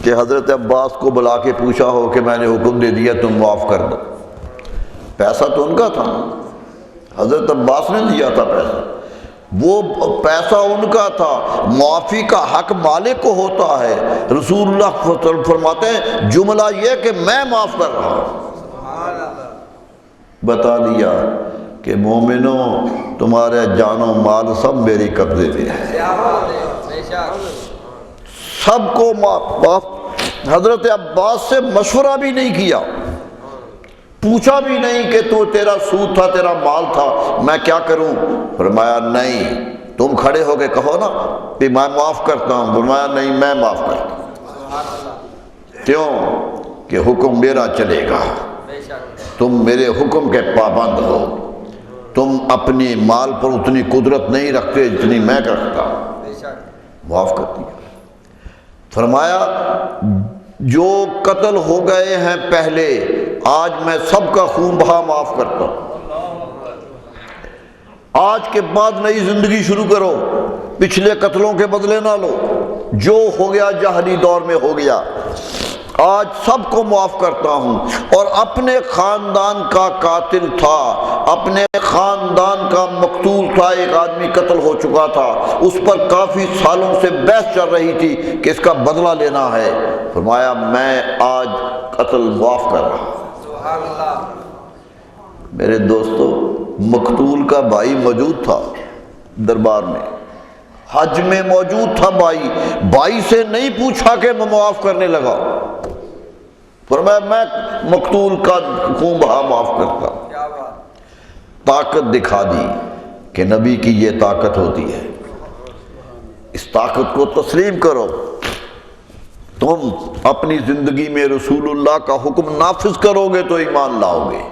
کہ حضرت عباس کو بلا کے پوچھا ہو کہ میں نے حکم دے دیا تم معاف کر دو، پیسہ تو ان کا تھا، حضرت عباس نے دیا تھا پیسہ، وہ پیسہ ان کا تھا، معافی کا حق مالک کو ہوتا ہے۔ رسول اللہ صلی اللہ علیہ وسلم فرماتے ہیں جملہ یہ کہ میں معاف کر رہا ہوں، بتا دیا کہ مومنوں تمہارے جان و مال سب میری قبضے میں ہے، سب کو معاف۔ حضرت عباس سے مشورہ بھی نہیں کیا، پوچھا بھی نہیں کہ تو تیرا سود تھا، تیرا مال تھا، میں کیا کروں؟ فرمایا نہیں، تم کھڑے ہو کے کہو نا کہ میں معاف کرتا ہوں، فرمایا نہیں میں معاف کرتا ہوں۔ کیوں؟ کہ حکم میرا چلے گا، تم میرے حکم کے پابند ہو، تم اپنی مال پر اتنی قدرت نہیں رکھتے جتنی میں رکھتا، معاف کر دیا۔ فرمایا جو قتل ہو گئے ہیں پہلے، آج میں سب کا خون بہا معاف کرتا ہوں، آج کے بعد نئی زندگی شروع کرو، پچھلے قتلوں کے بدلے نہ لو، جو ہو گیا جاہلی دور میں ہو گیا، آج سب کو معاف کرتا ہوں۔ اور اپنے خاندان کا قاتل تھا، اپنے خاندان کا مقتول تھا، ایک آدمی قتل ہو چکا تھا، اس پر کافی سالوں سے بحث چل رہی تھی کہ اس کا بدلہ لینا ہے، فرمایا میں آج قتل معاف کر رہا ہوں۔ میرے دوستو مقتول کا بھائی موجود تھا دربار میں، حج میں موجود تھا، بھائی سے نہیں پوچھا کہ میں معاف کرنے لگا، فرمایا میں مقتول کا خون بہا معاف کرتا۔ طاقت دکھا دی کہ نبی کی یہ طاقت ہوتی ہے، اس طاقت کو تسلیم کرو، تم اپنی زندگی میں رسول اللہ کا حکم نافذ کرو گے تو ایمان لاؤ گے۔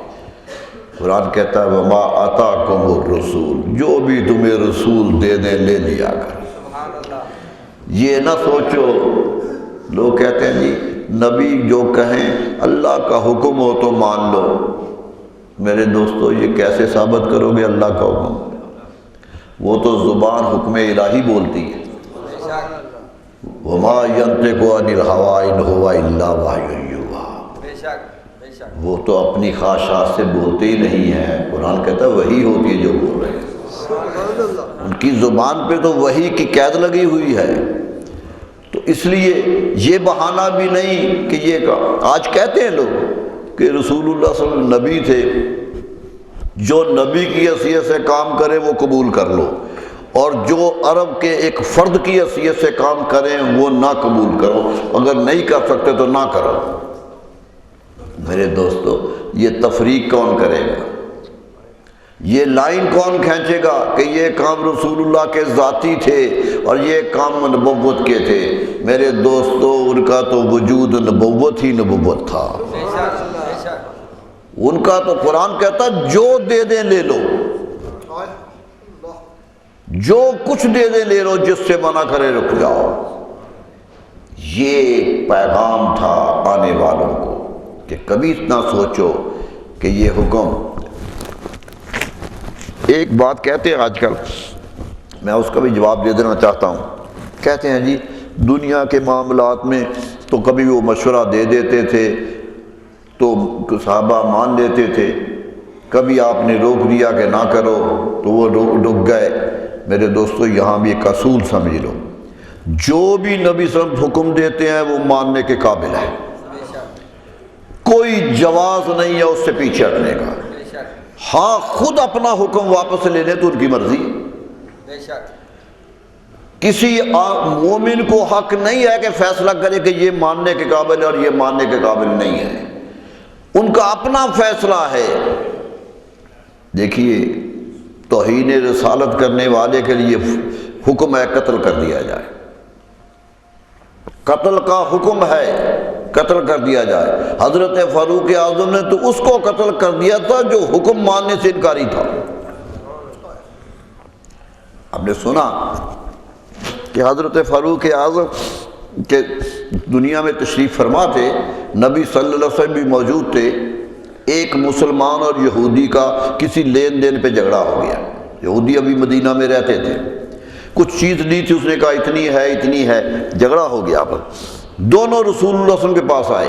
قرآن کہتا ہے وَمَا آتَاكُمُ الرَّسُولُ، جو بھی تمہیں رسول دے دیں لے لیا کر۔ یہ نہ سوچو، لوگ کہتے ہیں جی نبی جو کہیں اللہ کا حکم ہو تو مان لو، میرے دوستو یہ کیسے ثابت کرو گے اللہ کا حکم؟ وہ تو زبان حکم الہی بولتی ہے، وَمَا يَنطِقُ عَنِ الْهَوَىٰ إِنْ هُوَ إِلَّا وَحْيٌ يُوحَىٰ، وہ تو اپنی خواہشات سے بولتے ہی نہیں ہیں، قرآن کہتا ہے وحی ہوتی ہے جو بول رہے ہیں، ان کی زبان پہ تو وحی کی قید لگی ہوئی ہے۔ تو اس لیے یہ بہانہ بھی نہیں کہ یہ آج کہتے ہیں لوگ کہ رسول اللہ صلی اللہ علیہ وسلم نبی تھے، جو نبی کی حیثیت سے کام کرے وہ قبول کر لو، اور جو عرب کے ایک فرد کی حیثیت سے کام کریں وہ نہ قبول کرو، اگر نہیں کر سکتے تو نہ کرو۔ میرے دوستو یہ تفریق کون کرے گا؟ یہ لائن کون کھینچے گا کہ یہ کام رسول اللہ کے ذاتی تھے اور یہ کام نبوت کے تھے؟ میرے دوستو ان کا تو وجود نبوت ہی نبوت تھا، ان کا تو قرآن کہتا جو دے دیں لے لو، جو کچھ دے دیں لے لو، جس سے منع کرے رک جاؤ۔ یہ پیغام تھا آنے والوں کو کہ کبھی اتنا سوچو کہ یہ حکم۔ ایک بات کہتے ہیں آج کل، میں اس کا بھی جواب دے دینا چاہتا ہوں، کہتے ہیں جی دنیا کے معاملات میں تو کبھی وہ مشورہ دے دیتے تھے تو صحابہ مان لیتے تھے، کبھی آپ نے روک دیا کہ نہ کرو تو وہ رک گئے۔ میرے دوستو یہاں بھی ایک اصول سمجھ لو، جو بھی نبی صلی اللہ علیہ وسلم حکم دیتے ہیں وہ ماننے کے قابل ہے، کوئی جواز نہیں ہے اس سے پیچھے ہٹنے کا۔ ہاں خود اپنا حکم واپس لے لے تو ان کی مرضی، کسی مومن کو حق نہیں ہے کہ فیصلہ کرے کہ یہ ماننے کے قابل ہے اور یہ ماننے کے قابل نہیں ہے، ان کا اپنا فیصلہ ہے۔ دیکھیے توہین رسالت کرنے والے کے لیے حکم ہے قتل کر دیا جائے، قتل کا حکم ہے، قتل کر دیا جائے۔ حضرت فاروق اعظم نے تو اس کو قتل کر دیا تھا جو حکم ماننے سے انکاری تھا۔ آپ نے سنا کہ حضرت فاروق اعظم کے دنیا میں تشریف فرما تھے، نبی صلی اللہ علیہ وسلم بھی موجود تھے، ایک مسلمان اور یہودی کا کسی لین دین پہ جھگڑا ہو گیا۔ یہودی ابھی مدینہ میں رہتے تھے، کچھ چیز لی تھی، اس نے کہا اتنی ہے، جھگڑا ہو گیا۔ پر دونوں رسول اللہ صلی اللہ علیہ وسلم کے پاس آئے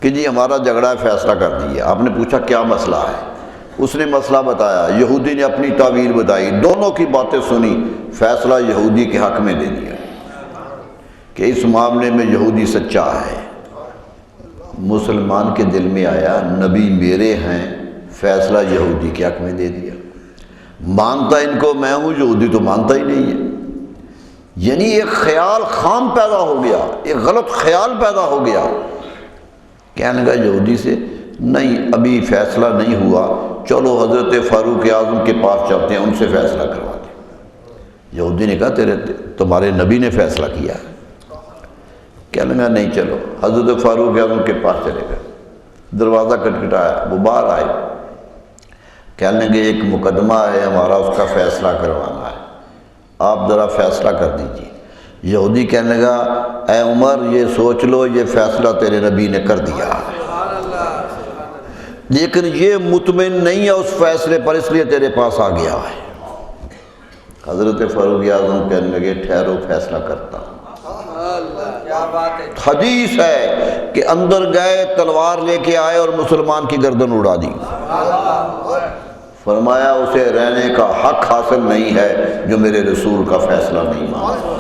کہ جی ہمارا جھگڑا فیصلہ کر دیا۔ آپ نے پوچھا کیا مسئلہ ہے؟ اس نے مسئلہ بتایا، یہودی نے اپنی تعویل بتائی، دونوں کی باتیں سنی، فیصلہ یہودی کے حق میں دے دیا کہ اس معاملے میں یہودی سچا ہے۔ مسلمان کے دل میں آیا نبی میرے ہیں، فیصلہ یہودی کے حق میں دے دیا۔ مانتا ان کو میں ہوں، یہودی تو مانتا ہی نہیں ہے۔ یعنی ایک خیال خام پیدا ہو گیا، ایک غلط خیال پیدا ہو گیا۔ کہنے لگا یہودی سے نہیں ابھی فیصلہ نہیں ہوا، چلو حضرت فاروق اعظم کے پاس چلتے ہیں، ان سے فیصلہ کروا دیں۔ یہودی نے کہا تمہارے نبی نے فیصلہ کیا۔ کہنے لگا نہیں چلو، حضرت فاروق اعظم کے پاس چلے گئے۔ دروازہ کٹکھٹایا، وہ باہر آئے، کہنے لگے ایک مقدمہ ہے ہمارا، اس کا فیصلہ کروانا ہے، آپ ذرا فیصلہ کر دیجیے۔ یہودی کہنے لگا اے عمر یہ سوچ لو، یہ فیصلہ تیرے نبی نے کر دیا، لیکن یہ مطمئن نہیں ہے اس فیصلے پر، اس لیے تیرے پاس آ گیا ہے۔ حضرت فاروق اعظم کہنے لگے ٹھہرو فیصلہ کرتا ہوں۔ حدیث ہے کہ اندر گئے، تلوار لے کے آئے اور مسلمان کی گردن اڑا دی۔ فرمایا اسے رہنے کا حق حاصل نہیں ہے جو میرے رسول کا فیصلہ نہیں مانتا۔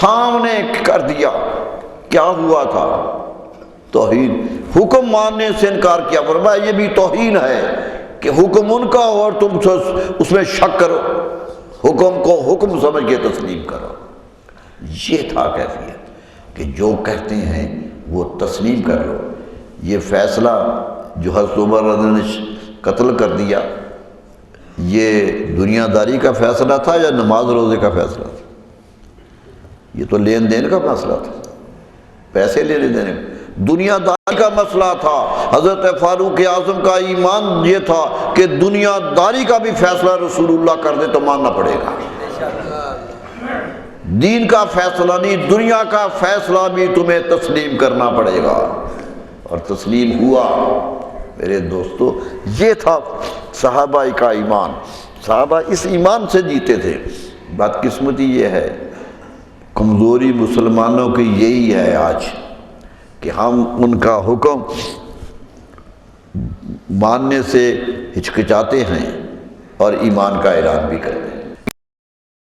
سامنے کر دیا کیا ہوا تھا، توہین، حکم ماننے سے انکار کیا۔ فرمایا یہ بھی توہین ہے کہ حکم ان کا اور تم اس میں شک کرو، حکم کو حکم سمجھ کے تسلیم کرو۔ یہ تھا کیفیت کہ جو کہتے ہیں وہ تسلیم کر لو۔ یہ فیصلہ جو حضرت عمر رضی اللہ عنہ نے قتل کر دیا، یہ دنیا داری کا فیصلہ تھا یا نماز روزے کا فیصلہ تھا؟ یہ تو لین دین کا مسئلہ تھا، پیسے لینے دینے کا، دنیا داری کا مسئلہ تھا۔ حضرت فاروق اعظم کا ایمان یہ تھا کہ دنیا داری کا بھی فیصلہ رسول اللہ کر دے تو ماننا پڑے گا، دین کا فیصلہ نہیں، دنیا کا فیصلہ بھی تمہیں تسلیم کرنا پڑے گا، اور تسلیم ہوا۔ میرے دوستو یہ تھا صحابہ کا ایمان، صحابہ اس ایمان سے جیتے تھے۔ بدقسمتی یہ ہے، کمزوری مسلمانوں کی یہی ہے آج کہ ہم ان کا حکم ماننے سے ہچکچاتے ہیں اور ایمان کا اعلان بھی کرتے ہیں،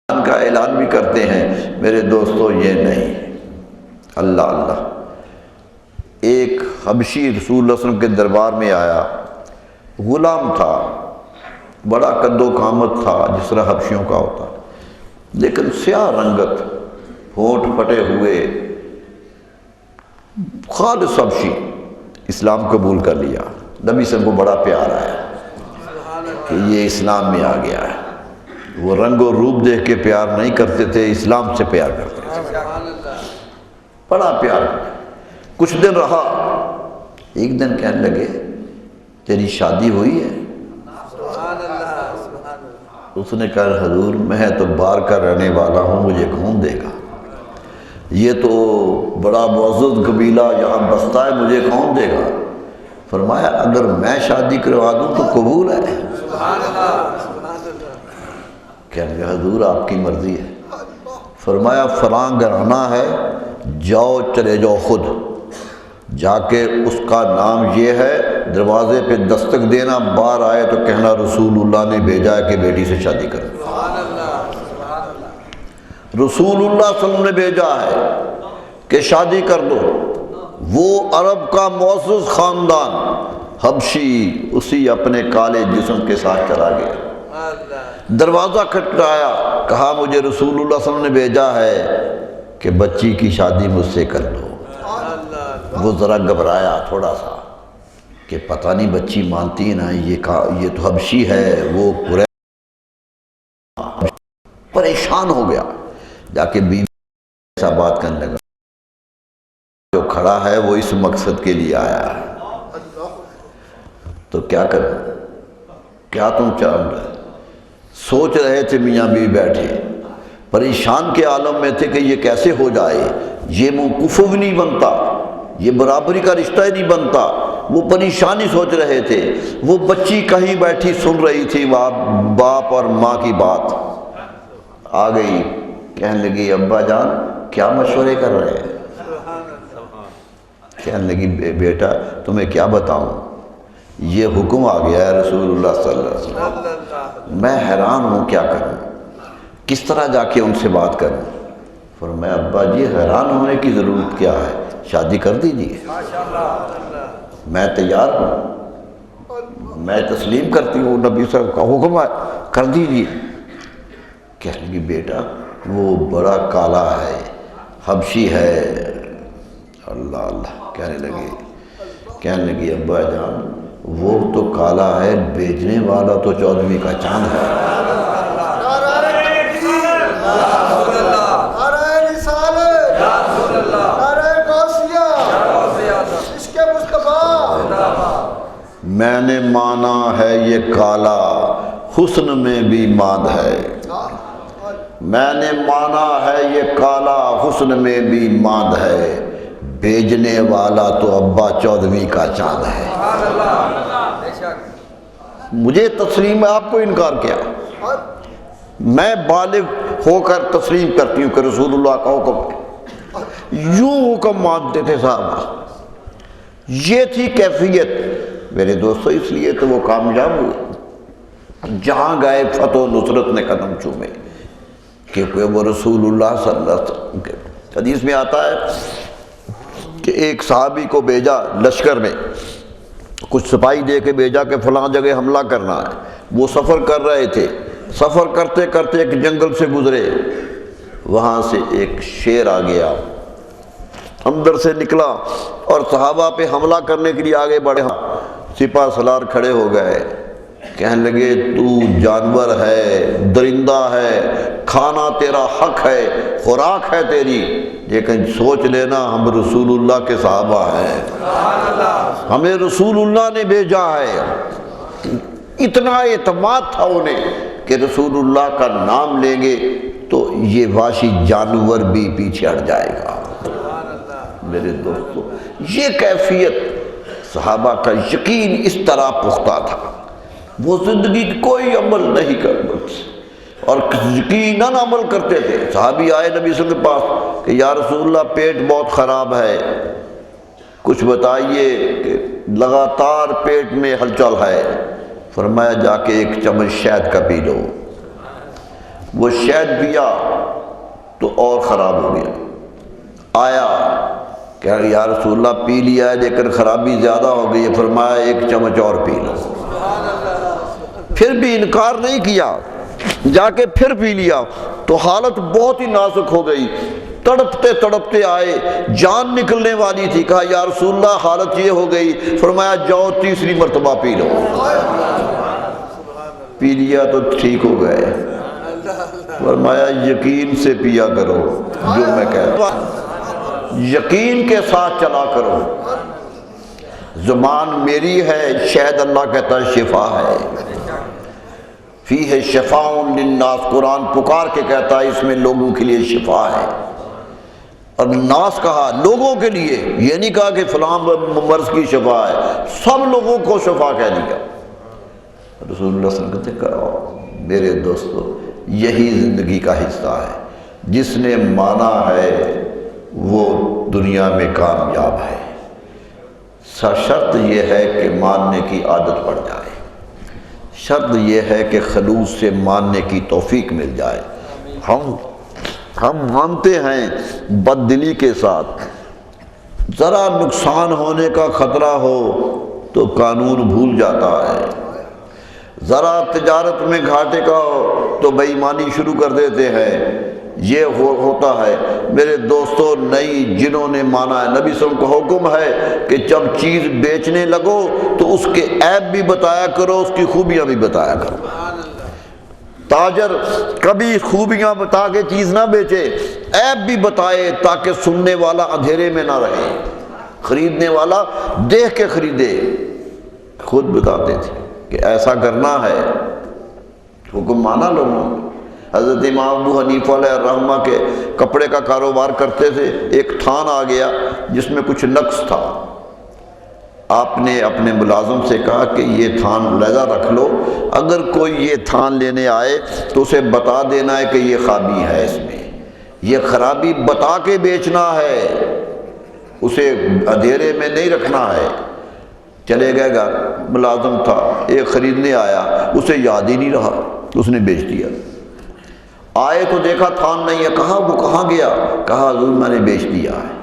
ایمان کا اعلان بھی کرتے ہیں۔ میرے دوستو یہ نہیں، اللہ اللہ۔ ایک حبشی رسول اللہ صلی اللہ علیہ وسلم کے دربار میں آیا، غلام تھا، بڑا قد و قامت تھا جس طرح حبشیوں کا ہوتا، لیکن سیاہ رنگت، ہونٹ پھٹے ہوئے، خالص حبشی، اسلام قبول کر لیا۔ نبی صلی اللہ علیہ وسلم کو بڑا پیار آیا کہ یہ اسلام میں آ گیا ہے۔ وہ رنگ و روپ دیکھ کے پیار نہیں کرتے تھے، اسلام سے پیار کرتے تھے، بڑا پیار کرتے۔ کچھ دن رہا، ایک دن کہنے لگے تیری شادی ہوئی ہے؟ اس نے کہا حضور میں تو باہر کا رہنے والا ہوں، مجھے کون دے گا، یہ تو بڑا معزز قبیلہ یہاں بستا ہے، مجھے کون دے گا؟ فرمایا اگر میں شادی کروا دوں تو قبول ہے؟ کہنے لگا حضور آپ کی مرضی ہے۔ فرمایا فلاں گھرانہ ہے، جاؤ چلے جاؤ، خود جا کے اس کا نام یہ ہے، دروازے پہ دستک دینا، باہر آئے تو کہنا رسول اللہ نے بھیجا ہے کہ بیٹی سے شادی کرو۔ رسول اللہ صلی اللہ علیہ وسلم نے بھیجا ہے کہ شادی کر دو۔ وہ عرب کا معزز خاندان، حبشی اسی اپنے کالے جسم کے ساتھ چلا گیا، دروازہ کھٹکھٹایا، کہا مجھے رسول اللہ صلی اللہ علیہ وسلم نے بھیجا ہے کہ بچی کی شادی مجھ سے کر دو۔ وہ ذرا گھبرایا تھوڑا سا کہ پتہ نہیں بچی مانتی ہے نا، یہ تو حبشی ہے، وہ پریشان ہو گیا، جا کے بیوی ایسا بات کرنے لگا، جو کھڑا ہے وہ اس مقصد کے لیے آیا ہے، تو کیا کریں، کیا تم چاہ رہے؟ سوچ رہے تھے میاں بیوی بیٹھے، پریشان کے عالم میں تھے کہ یہ کیسے ہو جائے، یہ موقوف بھی نہیں بنتا، یہ برابری کا رشتہ ہی نہیں بنتا۔ وہ پریشانی سوچ رہے تھے۔ وہ بچی کہیں بیٹھی سن رہی تھی باپ اور ماں کی بات، آ گئی، کہنے لگی ابا جان کیا مشورے کر رہے ہیں؟ کہنے لگی بیٹا تمہیں کیا بتاؤں، یہ حکم آ گیا ہے رسول اللہ صلی اللہ علیہ وسلم، میں حیران ہوں کیا کروں، کس طرح جا کے ان سے بات کروں؟ فرمایا ابا جی حیران ہونے کی ضرورت کیا ہے، شادی کر دیجیے، میں تیار ہوں، میں تسلیم کرتی ہوں، نبی صاحب کا حکم ہے کر دیجیے۔ کہنے لگی بیٹا وہ بڑا کالا ہے، حبشی ہے، اللہ اللہ کہنے لگی ابا جان وہ تو کالا ہے، بیچنے والا تو 14ویں کا چاند ہے۔ میں نے مانا ہے یہ کالا حسن میں بھی ماند ہے، میں نے مانا ہے یہ کالا حسن میں بھی ماند ہے، بھیجنے والا تو ابا 14ویں کا چاند ہے۔ مجھے تسلیم ہے، آپ کو انکار کیا؟ میں بالغ ہو کر تسلیم کرتی ہوں کہ رسول اللہ کا حکم، یوں حکم مانتے تھے صحابہ، یہ تھی کیفیت میرے دوستو۔ اس لیے تو وہ کامیاب ہوئے، جہاں گئے فتح و نصرت نے قدم چومے، کیونکہ وہ رسول اللہ صلی اللہ علیہ وسلم کے حدیث میں آتا ہے کہ ایک صحابی کو بھیجا لشکر میں، کچھ سپاہی دے کے بھیجا کہ فلاں جگہ حملہ کرنا ہے۔ وہ سفر کر رہے تھے، سفر کرتے کرتے ایک جنگل سے گزرے، وہاں سے ایک شیر آ گیا، اندر سے نکلا اور صحابہ پہ حملہ کرنے کے لیے آگے بڑھا۔ سپہ سالار کھڑے ہو گئے، کہنے لگے تو جانور ہے، درندہ ہے، کھانا تیرا حق ہے، خوراک ہے تیری، لیکن سوچ لینا ہم رسول اللہ کے صحابہ ہیں، ہمیں رسول اللہ نے بھیجا ہے۔ اتنا اعتماد تھا انہیں کہ رسول اللہ کا نام لیں گے تو یہ وحشی جانور بھی پیچھے ہٹ جائے گا۔ میرے دوستو یہ کیفیت صحابہ کا یقین اس طرح پختہ تھا، وہ زندگی کوئی عمل نہیں کرتے اور یقیناً عمل کرتے تھے۔ صحابی آئے نبی صلی اللہ علیہ وسلم کے پاس کہ یا رسول اللہ پیٹ بہت خراب ہے، کچھ بتائیے کہ لگاتار پیٹ میں ہلچل ہے۔ فرمایا جا کے ایک چمچ شہد کا پی لو۔ وہ شہد پیا تو اور خراب ہو گیا۔ آیا کہ یا رسول اللہ پی لیا ہے لیکن خرابی زیادہ ہو گئی ہے، فرمایا ایک چمچ اور پی لو۔ پھر بھی انکار نہیں کیا، جا کے پھر پی لیا تو حالت بہت ہی نازک ہو گئی، تڑپتے تڑپتے آئے، جان نکلنے والی تھی، کہا یا رسول اللہ حالت یہ ہو گئی، فرمایا جاؤ تیسری مرتبہ پی لو۔ پی لیا تو ٹھیک ہو گئے۔ فرمایا یقین سے پیا کرو، جو میں کہتا ہوں یقین کے ساتھ چلا کرو۔ زبان میری ہے، شہد اللہ کہتا ہے شفا ہے، فیہ شفاء للناس، قرآن پکار کے کہتا ہے اس میں لوگوں کے لیے شفا ہے، اور ناس کہا لوگوں کے لیے، یہ نہیں کہا کہ فلاں مرض کی شفا ہے، سب لوگوں کو شفا کہہ دیا۔ رسول اللہ صلی اللہ علیہ وسلم کہتے کرو۔ میرے دوستو یہی زندگی کا حصہ ہے، جس نے مانا ہے وہ دنیا میں کامیاب ہے، شرط یہ ہے کہ ماننے کی عادت پڑ جائے، شرط یہ ہے کہ خلوص سے ماننے کی توفیق مل جائے۔ ہم مانتے ہیں بد دلی کے ساتھ، ذرا نقصان ہونے کا خطرہ ہو تو قانون بھول جاتا ہے، ذرا تجارت میں گھاٹے کا ہو تو بے ایمانی شروع کر دیتے ہیں، یہ ہوتا ہے۔ میرے دوستو نہیں، جنہوں نے مانا ہے، نبی صلی اللہ علیہ وسلم کو حکم ہے کہ جب چیز بیچنے لگو تو اس کے عیب بھی بتایا کرو، اس کی خوبیاں بھی بتایا کرو، تاجر کبھی خوبیاں بتا کے چیز نہ بیچے، عیب بھی بتائے تاکہ سننے والا اندھیرے میں نہ رہے، خریدنے والا دیکھ کے خریدے۔ خود بتاتے تھے کہ ایسا کرنا ہے، حکم مانا لوگوں نے۔ حضرت امام ابو حنیفہ علیہ الرحمہ کے کپڑے کا کاروبار کرتے تھے، ایک تھان آ گیا جس میں کچھ نقص تھا، آپ نے اپنے ملازم سے کہا کہ یہ تھان علیحدہ رکھ لو، اگر کوئی یہ تھان لینے آئے تو اسے بتا دینا ہے کہ یہ خرابی ہے، اس میں یہ خرابی بتا کے بیچنا ہے، اسے اندھیرے میں نہیں رکھنا ہے۔ چلے گئے گھر، ملازم تھا، ایک خریدنے آیا، اسے یاد ہی نہیں رہا، اس نے بیچ دیا۔ آئے تو دیکھا تھان نہیں ہے، کہا وہ کہاں گیا؟ کہا حضور میں نے بیچ دیا ہے۔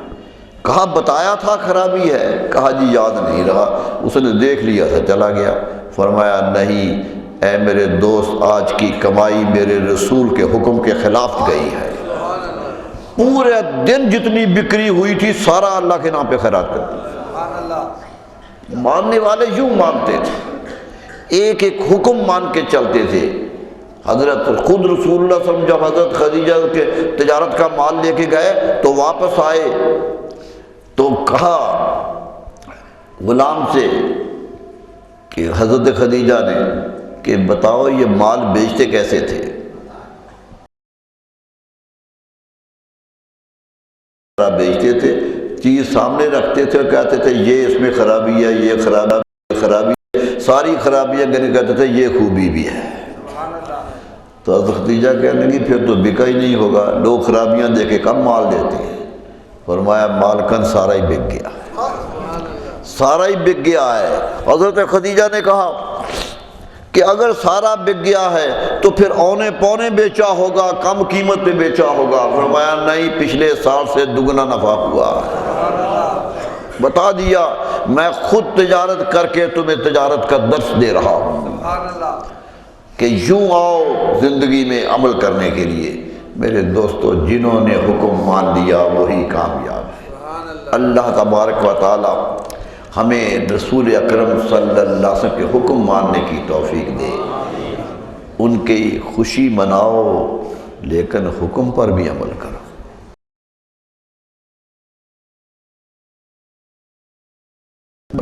کہا بتایا تھا خرابی ہے؟ کہا جی یاد نہیں رہا، اس نے دیکھ لیا تھا چلا گیا۔ فرمایا نہیں اے میرے دوست، آج کی کمائی میرے رسول کے حکم کے خلاف گئی ہے۔ پورے دن جتنی بکری ہوئی تھی سارا اللہ کے نام پہ خیرات کر دی۔ ماننے والے یوں مانتے تھے، ایک ایک حکم مان کے چلتے تھے۔ حضرت خود رسول اللہ صلی اللہ علیہ وسلم جب حضرت خدیجہ کے تجارت کا مال لے کے گئے تو واپس آئے تو کہا غلام سے کہ حضرت خدیجہ نے کہ بتاؤ یہ مال بیچتے کیسے تھے؟ بیچتے تھے، چیز سامنے رکھتے تھے اور کہتے تھے یہ اس میں خرابی ہے، یہ خرابی ہے، ساری خرابیاں گنے کہتے تھے یہ خوبی بھی ہے۔ تو حضرت خدیجہ کہنے لگی پھر تو بکا ہی نہیں ہوگا، لوگ خرابیاں دیکھ کے کم مال دیتے ہیں۔ فرمایا مالکن سارا ہی بک گیا، سارا ہی بک گیا ہے۔ حضرت خدیجہ نے کہا کہ اگر سارا بک گیا ہے تو پھر اونے پونے بیچا ہوگا، کم قیمت پہ بیچا ہوگا۔ فرمایا نہیں، پچھلے سال سے دگنا نفع ہوا۔ بتا دیا میں خود تجارت کر کے تمہیں تجارت کا درس دے رہا ہوں کہ یوں آؤ زندگی میں عمل کرنے کے لیے۔ میرے دوستو، جنہوں نے حکم مان لیا وہی کامیاب ہے۔ اللہ تبارک و تعالی ہمیں رسول اکرم صلی اللہ علیہ وسلم کے حکم ماننے کی توفیق دے۔ ان کی خوشی مناؤ لیکن حکم پر بھی عمل کرو۔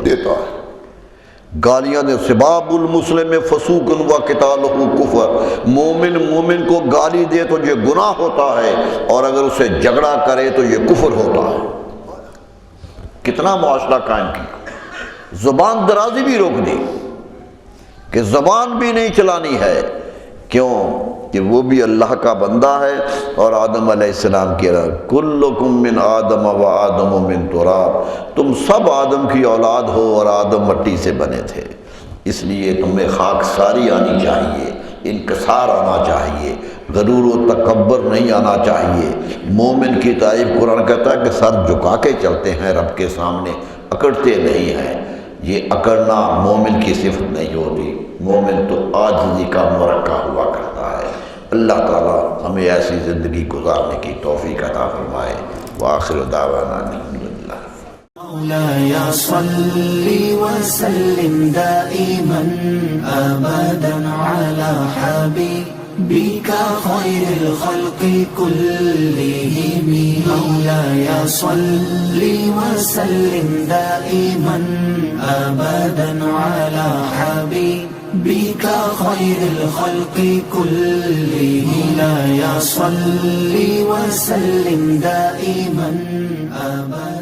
دیتا ہے گالیاں دے، سباب المسلم فسوق و قتالہ کفر، مومن کو گالی دے تو یہ گناہ ہوتا ہے اور اگر اسے جھگڑا کرے تو یہ کفر ہوتا ہے۔ کتنا معاشرہ قائم کیا، زبان درازی بھی روک دی کہ زبان بھی نہیں چلانی ہے، کیوں کہ وہ بھی اللہ کا بندہ ہے اور آدم علیہ السلام کی کلکم من آدم و آدم من تراب، تم سب آدم کی اولاد ہو اور آدم مٹی سے بنے تھے، اس لیے تمہیں خاکساری آنی چاہیے، انکسار آنا چاہیے، غرور و تکبر نہیں آنا چاہیے۔ مومن کی تعریف قرآن کہتا ہے کہ سر جھکا کے چلتے ہیں رب کے سامنے، اکڑتے نہیں ہیں۔ یہ اکڑنا مومن کی صفت نہیں ہوتی، مومن تو عاجزی کا مرکہ ہوا کرتا ہے۔ اللہ تعالی ہمیں ایسی زندگی گزارنے کی توفیق عطا فرمائے۔ وآخر دعوانا الحمدللہ۔ مولاي صل وسلم دائما أبدا على حبيبك خير الخلق كلهم، مولاي صل وسلم دائما أبدا على حبيبك خير الخلق كلهم، مولاي صل وسلم دائما أبدا